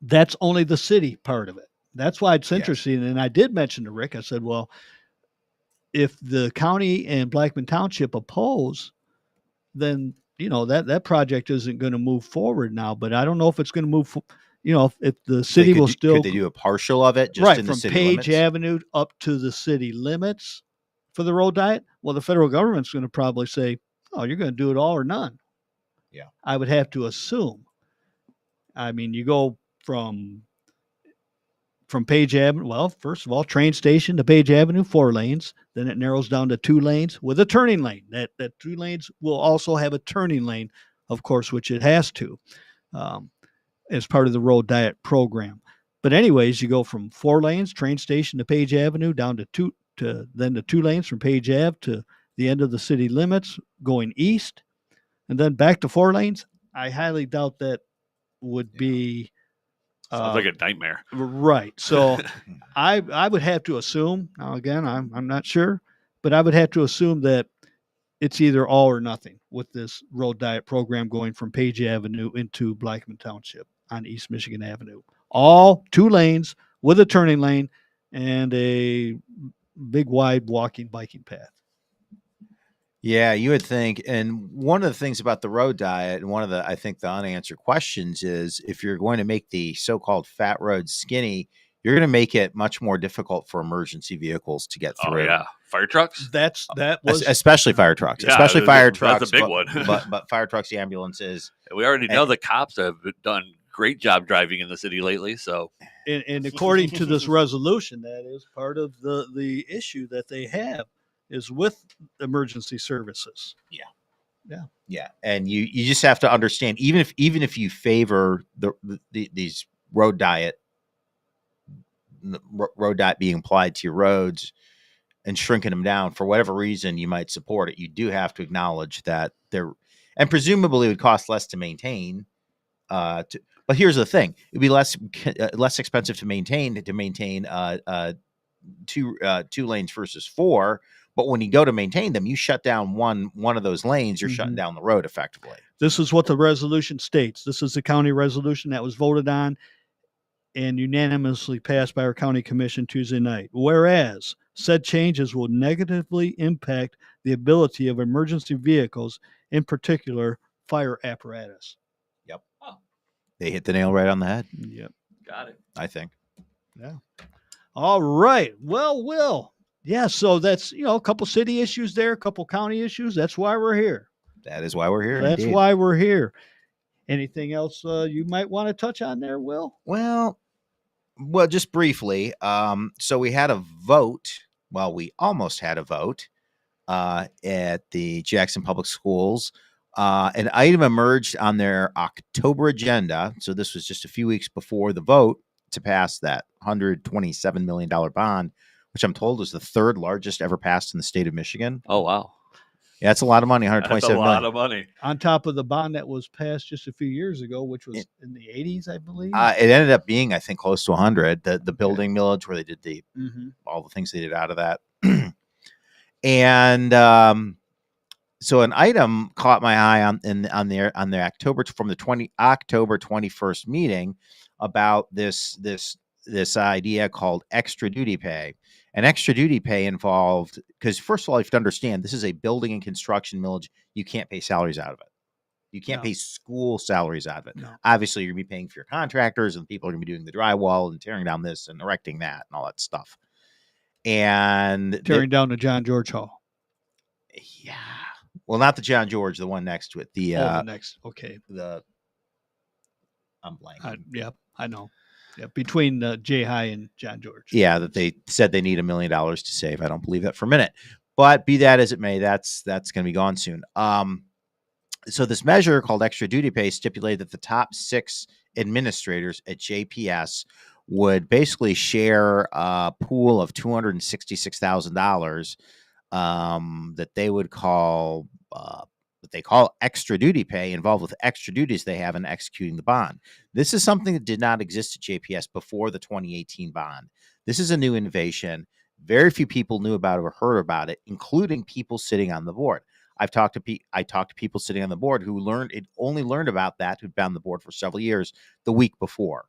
that's only the city part of it. That's why it's interesting. And I did mention to Rick, I said, well, if the county and Blackman Township oppose, then that project isn't going to move forward now. But I don't know if it's going to move. If the city will still. Could they do a partial of it, just right in the from city Page limits? Avenue up to the city limits for the road diet? Well, the federal government's going to probably say, "Oh, you're going to do it all or none." Yeah, I would have to assume. I mean, you go from Page Avenue. Well, first of all, train station to Page Avenue, 4 lanes. Then it narrows down to 2 lanes with a turning lane. That 2 lanes will also have a turning lane, of course, which it has to, as part of the road diet program. But anyways, you go from 4 lanes, train station to Page Avenue, down to 2 lanes from Page Ave to the end of the city limits, going east, and then back to 4 lanes. I highly doubt that would be. Sounds like a nightmare. Right. So I would have to assume, now again, I'm not sure, but I would have to assume that it's either all or nothing with this road diet program going from Page Avenue into Blackman Township on East Michigan Avenue. All 2 lanes with a turning lane and a big wide biking path. Yeah, you would think. And one of the things about the road diet, and one of I think the unanswered questions is, if you're going to make the so-called fat roads skinny, you're going to make it much more difficult for emergency vehicles to get through. Oh yeah, fire trucks. That was especially fire trucks, Yeah, especially fire trucks. That's a big one. but fire trucks, the ambulances. We already know the cops have done great job driving in the city lately. So, and according to this resolution, that is part of the issue that they have is with emergency services. Yeah, and you just have to understand, even if you favor these road diet being applied to your roads and shrinking them down for whatever reason you might support it, you do have to acknowledge that and presumably it would cost less to maintain. But here's the thing: it'd be less expensive to maintain 2 lanes versus 4. But when you go to maintain them, you shut down one of those lanes, you're shutting down the road effectively. This is what the resolution states. This is the county resolution that was voted on and unanimously passed by our county commission Tuesday night. Whereas said changes will negatively impact the ability of emergency vehicles, in particular fire apparatus. Yep. Oh. They hit the nail right on the head. Yep. got it. I think. Yeah. All right. Well, Will. Yeah, so that's, a couple city issues there, a couple county issues. That's why we're here. That is why we're here. That's indeed. why we're here. Anything else you might want to touch on there, Will? Well, just briefly. So we had a vote. Well, we almost had a vote at the Jackson Public Schools. An item emerged on their October agenda. So this was just a few weeks before the vote to pass that $127 million bond, which I'm told is the 3rd largest ever passed in the state of Michigan. Oh wow! Yeah, that's a lot of money. That's a 127 lot million. of money. On top of the bond that was passed just a few years ago, which was in the 80s, I believe. It ended up being, I think, close to 100. The building millage where they did all the things they did out of that. And so an item caught my eye on their October 21st meeting about this idea called extra duty pay. And extra duty pay involved, because first of all, you have to understand this is a building and construction millage. You can't pay salaries out of it. You can't pay school salaries out of it. No. Obviously, you're going to be paying for your contractors, and people are going to be doing the drywall and tearing down this and erecting that and all that stuff. And tearing down the John George Hall. Yeah. Well, not the John George, the one next to it. The next. Okay. I'm blanking. Yeah, I know. Yeah, between J High and John George. Yeah, that they said they need $1 million to save. I don't believe that for a minute. But be that as it may, that's going to be gone soon. So this measure called extra duty pay stipulated that the top 6 administrators at JPS would basically share a pool of $266,000 that they would call what they call extra duty pay, involved with extra duties they have in executing the bond. This is something that did not exist at JPS before the 2018 bond. This is a new innovation. Very few people knew about it or heard about it, including people sitting on the board. I talked to people sitting on the board who only learned about that, who'd been on the board for several years, the week before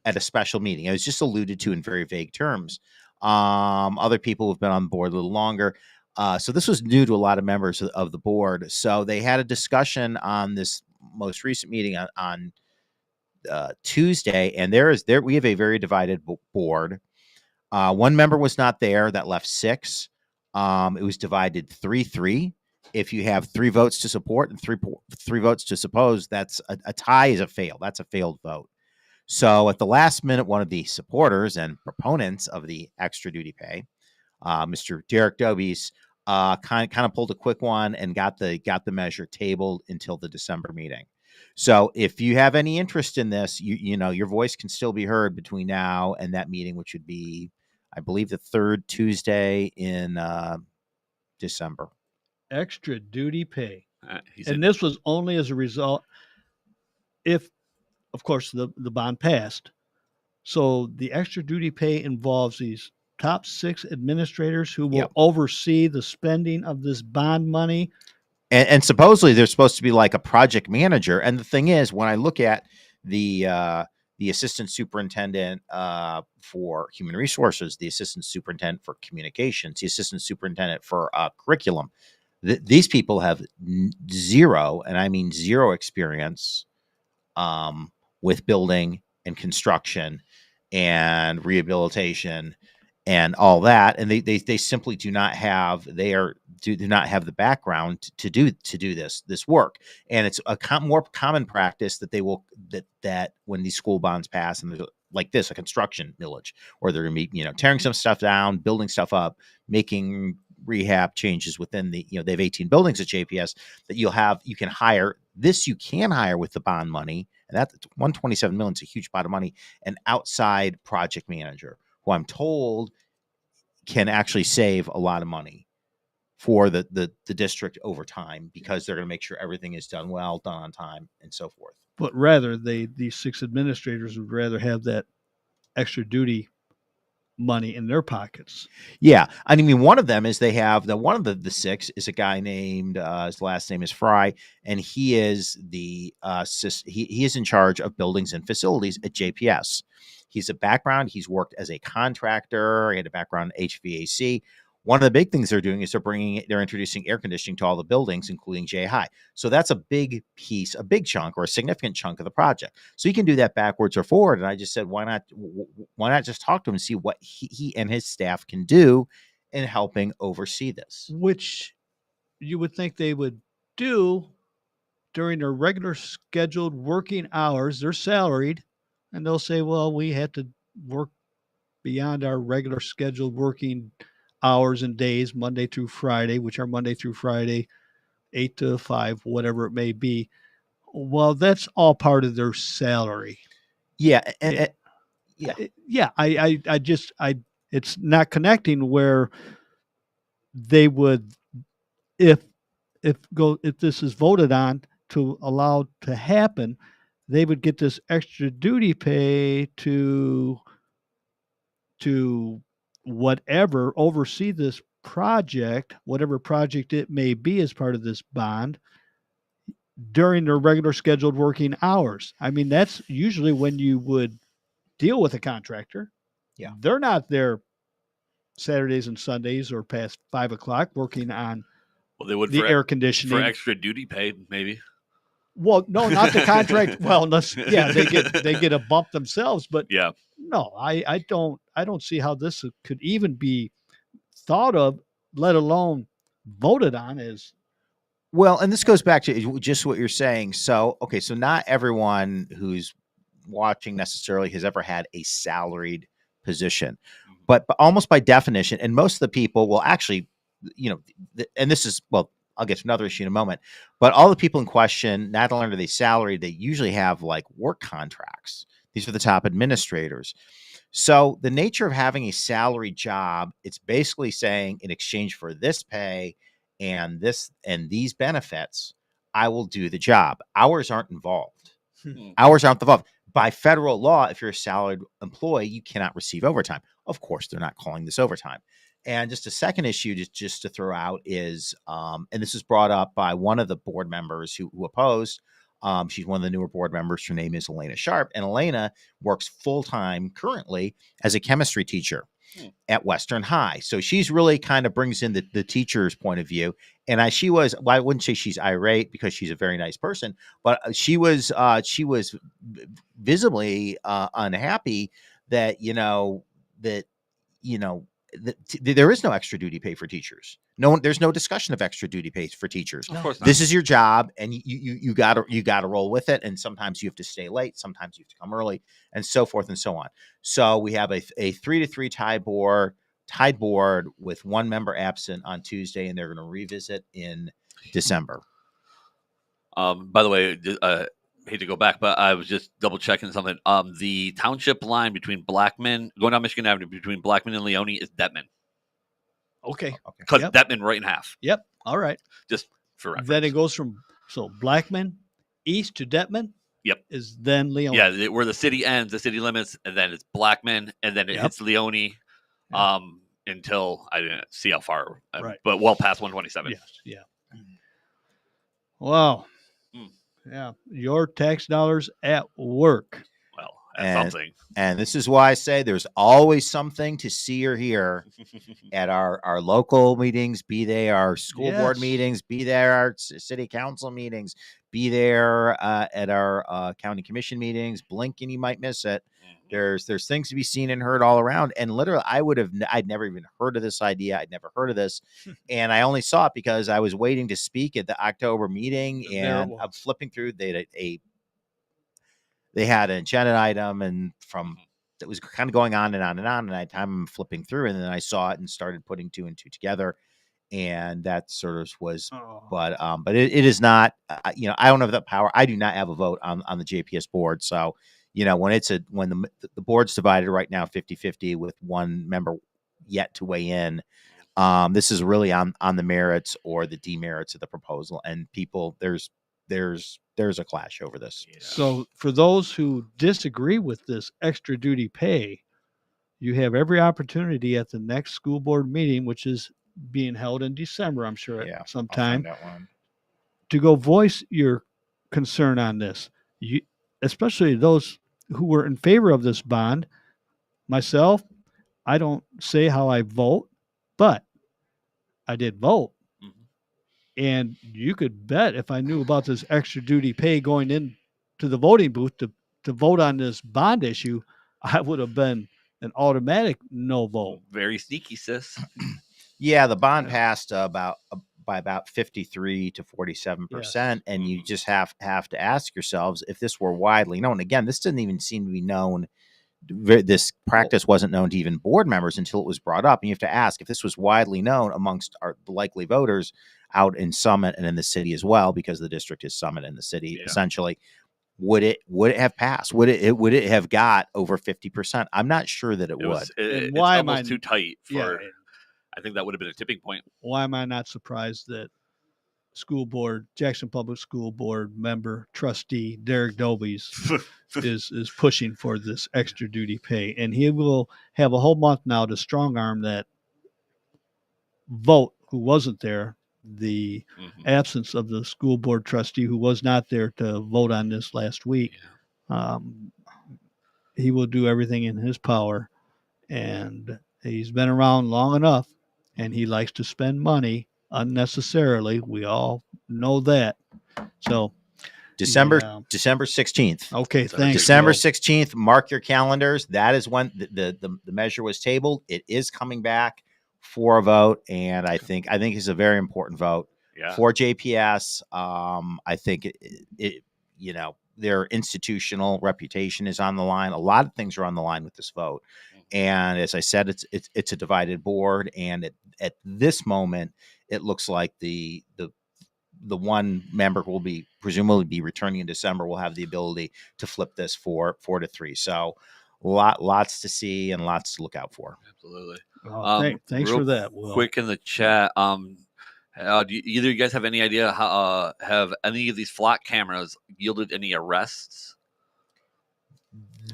at a special meeting. It was just alluded to in very vague terms. Other people have been on board a little longer. So this was new to a lot of members of the board. So they had a discussion on this most recent meeting on Tuesday, and we have a very divided board. One member was not there. That left 6. It was divided 3-3. If you have 3 votes to support and three votes to oppose, that's a tie is a fail. That's a failed vote. So at the last minute, one of the supporters and proponents of the extra duty pay, Mr. Derek Dobies, kind of pulled a quick one and got the measure tabled until the December meeting. So if you have any interest in this, you know your voice can still be heard between now and that meeting, which would be, I believe, the 3rd Tuesday in December. Extra duty pay. And this was only as a result if, of course, the bond passed. So the extra duty pay involves these top 6 administrators who will oversee the spending of this bond money. And supposedly they're supposed to be like a project manager. And the thing is, when I look at the assistant superintendent for human resources, the assistant superintendent for communications, the assistant superintendent for curriculum, these people have zero, and I mean zero, experience with building and construction and rehabilitation and all that, and they simply do not have do not have the background to do this work. And it's a more common practice that they will that when these school bonds pass, and there's like this, a construction millage, where they're going to be tearing some stuff down, building stuff up, making rehab changes within the they have 18 buildings at JPS that you can hire with the bond money, and that $127 million is a huge pot of money. An outside project manager who I'm told can actually save a lot of money for the district over time, because they're going to make sure everything is done well, done on time, and so forth. But rather, these 6 administrators would rather have that extra duty money in their pockets. Yeah, I mean, one of them is they have one of the 6 is a guy named his last name is Fry, and he is he is in charge of buildings and facilities at JPS. He's a background. He's worked as a contractor. He had a background in HVAC. One of the big things they're doing is they're introducing air conditioning to all the buildings, including J High. So that's a big piece, a big chunk, or a significant chunk of the project. So you can do that backwards or forward. And I just said, why not just talk to him and see what he and his staff can do in helping oversee this? Which you would think they would do during their regular scheduled working hours. They're salaried, and they'll say, well, we had to work beyond our regular scheduled working hours and days, Monday through Friday, which are Monday through Friday, 8 to 5, whatever it may be. Well, that's all part of their salary. Yeah. It's not connecting where they would, if if this is voted on to allow to happen, they would get this extra duty pay to whatever oversee this project, whatever project it may be as part of this bond during their regular scheduled working hours. I mean, that's usually when you would deal with a contractor. Yeah. They're not there Saturdays and Sundays or past 5:00 working on Well, they would the for, air conditioning. for extra duty pay, maybe. Well, no, not the contract. Well, unless they get a bump themselves, but Yeah. no, I don't see how this could even be thought of, let alone voted on as. Well, and this goes back to just what you're saying. So, okay, so not everyone who's watching necessarily has ever had a salaried position, but almost by definition, and most of the people will actually, and this is, well, I'll get to another issue in a moment, but all the people in question, not only are they salaried, they usually have like work contracts. These are the top administrators. So the nature of having a salary job, it's basically saying in exchange for this pay and these benefits, I will do the job. Hours aren't involved. Hours aren't involved. By federal law, if you're a salaried employee, you cannot receive overtime. Of course, they're not calling this overtime. And just a second issue just to throw out is, and this was brought up by one of the board members who opposed. She's one of the newer board members. Her name is Elena Sharp, and Elena works full-time currently as a chemistry teacher at Western High. So she's really kind of brings in the teacher's point of view. And I wouldn't say she's irate because she's a very nice person, but she was visibly unhappy that, there is no extra duty pay for teachers. There's no discussion of extra duty pay for teachers. Of course not. This is your job, and you gotta roll with it. And sometimes you have to stay late, sometimes you have to come early, and so forth and so on. So we have a 3-3 tied board with one member absent on Tuesday, and they're going to revisit in December. By the way, hate to go back, but I was just double checking something. The township line between Blackman, going down Michigan Avenue, between Blackman and Leone is Detman. Okay. Cut Yep. Detman right in half. Yep. All right. Just for reference. Then it goes from Blackman east to Detman. Yep. Is then Leone. Yeah, where the city ends, the city limits, and then it's Blackman, and then it hits Leone. Until I didn't see how far, Right. but well past 127. Yes. Yeah. Wow. Yeah. Your tax dollars at work. Well, that's something. And this is why I say there's always something to see or hear at our local meetings, be they our school board meetings, be there our city council meetings, be there at our county commission meetings. Blink and you might miss it. There's things to be seen and heard all around. And literally, I'd never even heard of this idea. I'd never heard of this. And I only saw it because I was waiting to speak at the October meeting, and I'm flipping through. They had an agenda item, and that was kind of going on and on and on. And I'm flipping through, and then I saw it and started putting two and two together. And that sort of was, but it is not, I don't have that power. I do not have a vote on the JPS board. So, when the board's divided right now 50-50 with one member yet to weigh in, this is really on the merits or the demerits of the proposal, and people there's a clash over this. So for those who disagree with this extra duty pay, you have every opportunity at the next school board meeting, which is being held in December, I'm sure, at some time, to go voice your concern on this. Especially those who were in favor of this bond. Myself, I don't say how I vote, but I did vote. And you could bet if I knew about this extra duty pay going in to the voting booth to vote on this bond issue, I would have been an automatic no vote. Very sneaky, sis. Yeah, the bond passed by about 53 to 47%, and you just have to ask yourselves if this were widely known. Again, this didn't even seem to be known. This practice wasn't known to even board members until it was brought up, and you have to ask if this was widely known amongst our likely voters out in Summit and in the city as well, because the district is Summit in the city. Essentially, would it have passed? Would it have got over 50%? I'm not sure that it would. It's almost too tight for. I think that would have been a tipping point. Why am I not surprised that school board, Jackson Public School Board member, trustee Derek Dobies is pushing for this extra duty pay. And he will have a whole month now to strong arm that vote who wasn't there, the absence of the school board trustee who was not there to vote on this last week. He will do everything in his power, and he's been around long enough, and he likes to spend money unnecessarily. We all know that. So December 16th. Okay, thanks. December 16th. Mark your calendars. That is when the measure was tabled. It is coming back for a vote, and I think it's a very important vote for JPS. I think it their institutional reputation is on the line. A lot of things are on the line with this vote, and as I said, it's a divided board, and at this moment, it looks like the one member will presumably be returning in December will have the ability to flip this 4-3. So lots to see and lots to look out for. Absolutely. Thanks for that, Will. Quick in the chat. Do either of you guys have any idea how have any of these flock cameras yielded any arrests?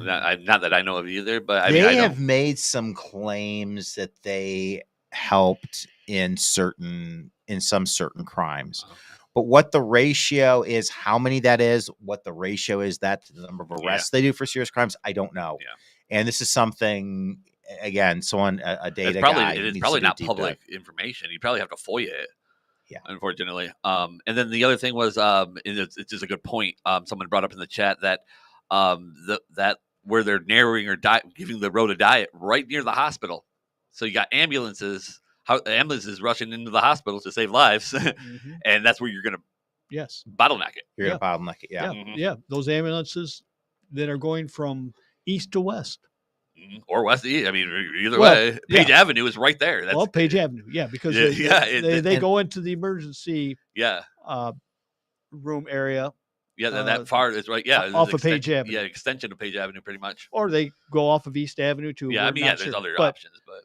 Not that I know of either, but they have made some claims that they helped in some certain crimes. Okay. But what the ratio is, how many that is, what the ratio is that to the number of arrests they do for serious crimes, I don't know. Yeah. And this is something, again, a data guy. It's probably not public information. You probably have to FOIA it. Yeah, unfortunately. And then the other thing was, it's just a good point. Someone brought up in the chat that that where they're narrowing or giving the road a diet right near the hospital. So you got ambulances rushing into the hospital to save lives, and that's where you're going to bottleneck it. You're going to bottleneck it, yeah. Those ambulances that are going from east to west. Or west. I mean, either way, Page Avenue is right there. That's Page Avenue, because they go into the emergency room area. Yeah, that far is right. Yeah, off of Page Avenue. Yeah, extension of Page Avenue, pretty much. Or they go off of East Avenue to. Yeah, there's other options, but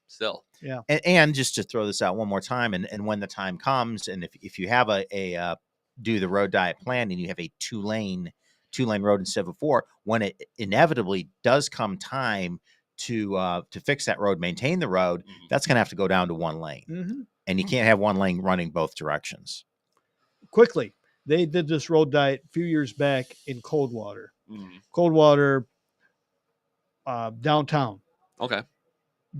still. Yeah. And just to throw this out one more time, and when the time comes, and if you have a do the road diet plan and you have a two-lane road instead of a 4, when it inevitably does come time to fix that road, maintain the road, that's going to have to go down to 1 lane. And you can't have 1 lane running both directions. Quickly, they did this road diet a few years back in Coldwater. Coldwater, downtown. Okay.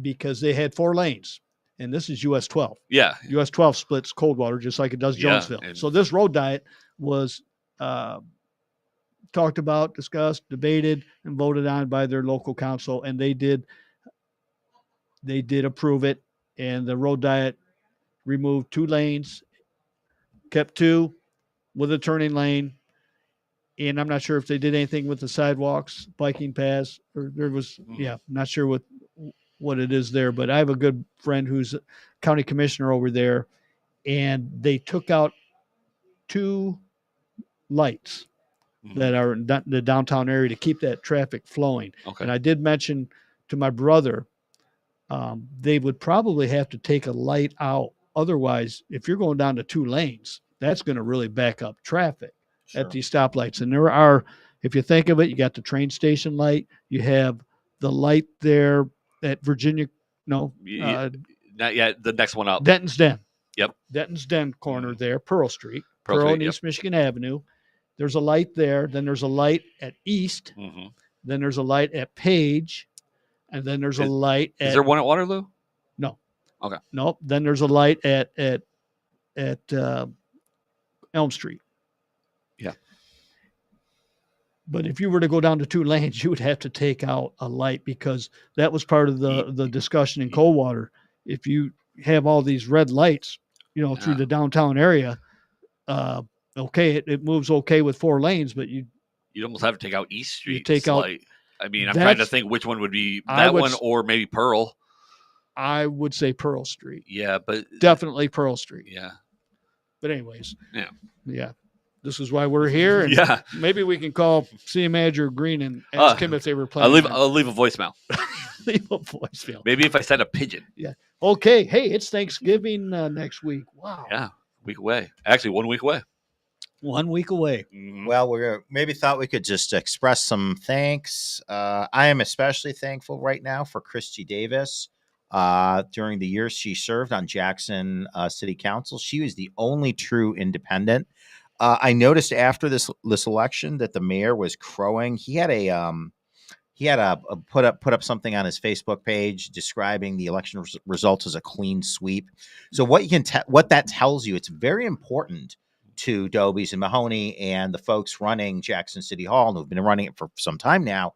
Because they had 4 lanes. And this is US 12. Yeah. US 12 splits Coldwater just like it does Jonesville. So this road diet was talked about, discussed, debated, and voted on by their local council, and they did approve it. And the road diet removed 2 lanes, kept 2 with a turning lane, and I'm not sure if they did anything with the sidewalks, biking paths, or there was not sure what it is there. But I have a good friend who's county commissioner over there, and they took out 2 lights that are in the downtown area to keep that traffic flowing. Okay. And I did mention to my brother, they would probably have to take a light out. Otherwise, if you're going down to 2 lanes, that's going to really back up traffic at these stoplights. And there are, if you think of it, you got the train station light, you have the light there at Virginia. No, not yet. The next one up. Denton's Den. Yep. Denton's Den corner there, Pearl Street, Pearl and East Michigan Avenue. There's a light there. Then there's a light at East. Then there's a light at Page. And then there's a light at... Is there one at Waterloo? No. Okay. Nope. Then there's a light at Elm Street. Yeah. But if you were to go down to 2 lanes, you would have to take out a light, because that was part of the discussion in Coldwater. If you have all these red lights, through the downtown area, it moves okay with 4 lanes, but you'd almost have to take out East Street. You take out. Light. I mean, I'm trying to think which one would be that one or maybe Pearl. I would say Pearl Street. Yeah, but definitely Pearl Street. Yeah. But anyways. Yeah. This is why we're here. And maybe we can call City Manager Green and ask him if they were planning. I'll leave a voicemail. Leave a voicemail. Maybe if I send a pigeon. Yeah. Okay. Hey, it's Thanksgiving next week. Wow. Yeah. Week away. Actually, 1 week away. 1 week away. Mhm. Well, we're maybe thought we could just express some thanks. I am especially thankful right now for Christy Davis. During the years she served on Jackson City Council, she was the only true independent. I noticed after this election that the mayor was crowing. He had a put up something on his Facebook page describing the election results as a clean sweep. So what that tells you, it's very important to Dobies and Mahoney and the folks running Jackson City Hall, who've been running it for some time now,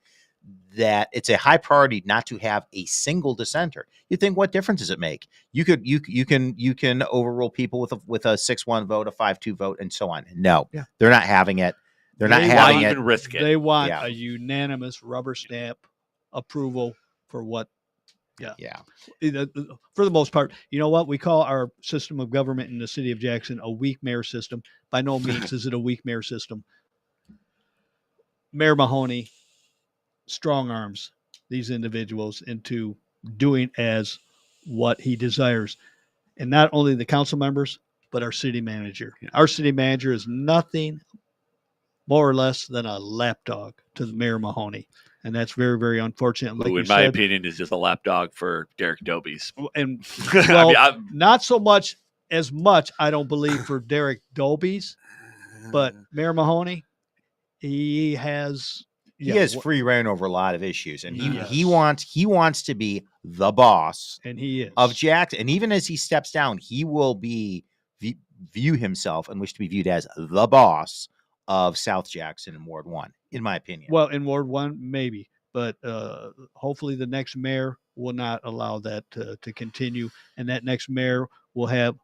that it's a high priority not to have a single dissenter. You think, what difference does it make? You can overrule people with a 6-1 vote, a 5-2 vote, and so on. No, Yeah. they're not having it. They're not They having Why it. even risk it? They want Yeah. a unanimous rubber stamp approval for what. Yeah. For the most part, you know what? We call our system of government in the city of Jackson a weak mayor system. By no means is it a weak mayor system. Mayor Mahoney strong arms these individuals into doing as what he desires. And not only the council members, but our city manager. Yeah. Our city manager is nothing more or less than a lapdog to the Mayor Mahoney. And that's very, very unfortunate. Like Who, you in my said, opinion, is just a lapdog for Derek Dobies. and I well, mean, not so much as much, I don't believe, for Derek Dobies, but Mayor Mahoney, he has He has free reign over a lot of issues, and Yes. he wants to be the boss and he is of Jackson. And even as he steps down, he will view himself and wish to be viewed as the boss of South Jackson and Ward 1, in my opinion. Well, in Ward 1, maybe, but hopefully the next mayor will not allow that to continue, and that next mayor will have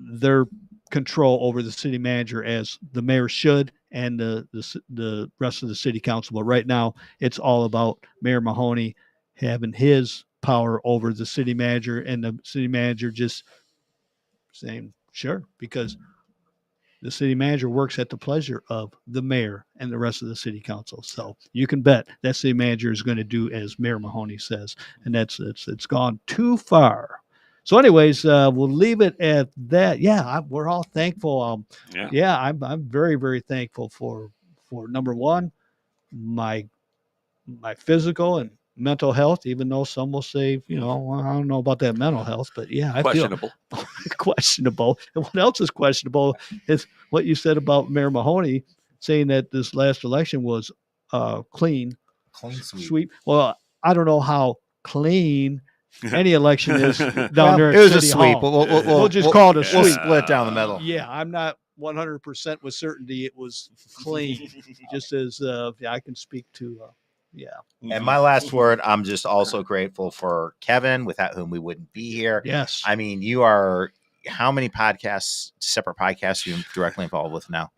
their control over the city manager as the mayor should, and the rest of the city council. But right now, it's all about Mayor Mahoney having his power over the city manager, and the city manager just saying, sure, because the city manager works at the pleasure of the mayor and the rest of the city council. So you can bet that city manager is going to do as Mayor Mahoney says, and it's gone too far. So, anyways, we'll leave it at that. Yeah, we're all thankful. I'm very, very thankful for number one, my physical and mental health. Even though some will say, I don't know about that mental health, but yeah, I questionable. feel questionable. And what else is questionable is what you said about Mayor Mahoney saying that this last election was clean sweep. Well, I don't know how clean any election is down there. It was a City sweep. Hall. We'll just call it a We'll sweep. split down the middle. Yeah, I'm not 100% with certainty it was clean. Just as I can speak to. And my last word, I'm just also grateful for Kevin, without whom we wouldn't be here. Yes. I mean, you are, how many separate podcasts are you directly involved with now?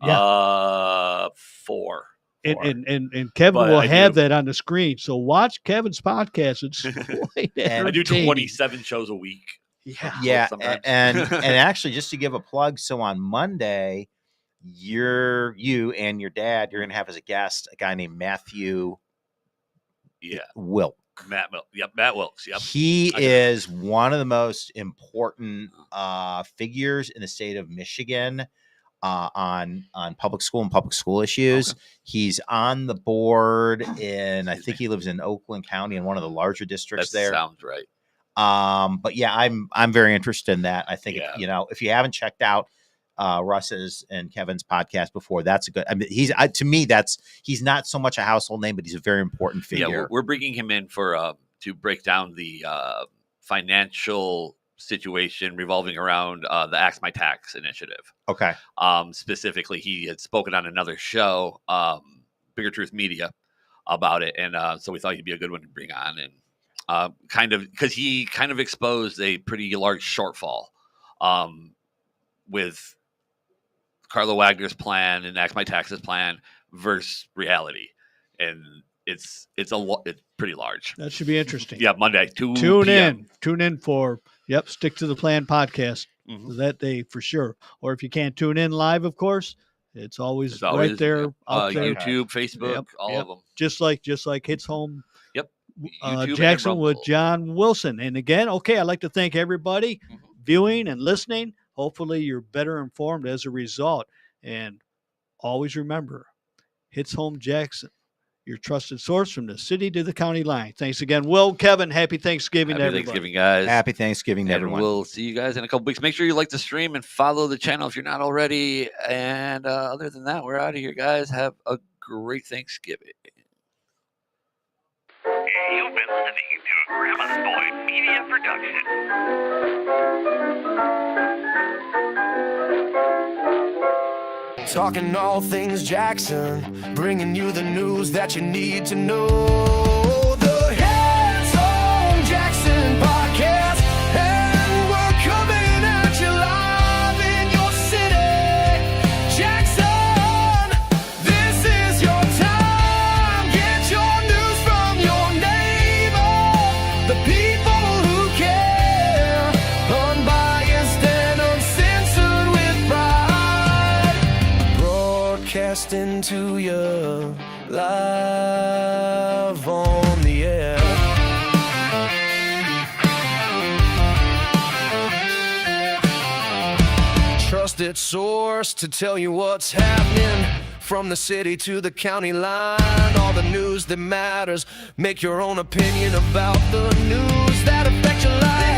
4. And Kevin But will I have do- that on the screen. So watch Kevin's podcast. It's quite And I do entertaining. 27 shows a week. Yeah. Yeah, sometimes. and actually, just to give a plug, so on Monday, you and your dad, you're going to have as a guest a guy named Matthew Yeah. Wilk. Matt Wilkes. Yep. He I know. is one of the most important figures in the state of Michigan on public school and public school issues. Okay. He's on the board I think he lives in Oakland County in one of the larger districts That there. sounds right. But yeah, I'm very interested in that. I think Yeah. if you haven't checked out Russ's and Kevin's podcast before, that's a good. I mean, to me he's not so much a household name, but he's a very important figure. Yeah, we're bringing him in for to break down the financial situation revolving around the Axe My Tax initiative. Okay. Specifically, he had spoken on another show, Bigger Truth Media, about it, and so we thought he'd be a good one to bring on, and kind of because he kind of exposed a pretty large shortfall with Carla Wagner's plan and Axe My Taxes plan versus reality, and it's pretty large. That should be interesting. Yeah, Monday, 2 Tune in for Stick to the Plan podcast Mhm. that day for sure. Or if you can't tune in live, of course, it's always right there out there. YouTube, Facebook, Yep, all yep. of them. Just like Hits Home. Yep. YouTube and Jackson with Rumble. John Wilson. And again, I'd like to thank everybody Mhm. viewing and listening Hopefully you're better informed as a result. And always remember, Hits Home Jackson, your trusted source from the city to the county line. Thanks again, Will, Kevin. Happy Thanksgiving to Happy everybody. Thanksgiving, guys. Happy Thanksgiving to And everyone. we'll see you guys in a couple weeks. Make sure you like the stream and follow the channel if you're not already. And other than that, we're out of here, guys. Have a great Thanksgiving. You've been listening to a Grandma's Boy Media Production. Talking all things Jackson, bringing you the news that you need to know. The Hits Home Jackson podcast, and we're coming at you live in your city. Jackson, this is your time. Get your news from your neighbor, the people who care, unbiased and uncensored with pride. Broadcasting to you live on the air. Trusted source to tell you what's happening from the city to the county line. All the news that matters. Make your own opinion about the news that affect your life.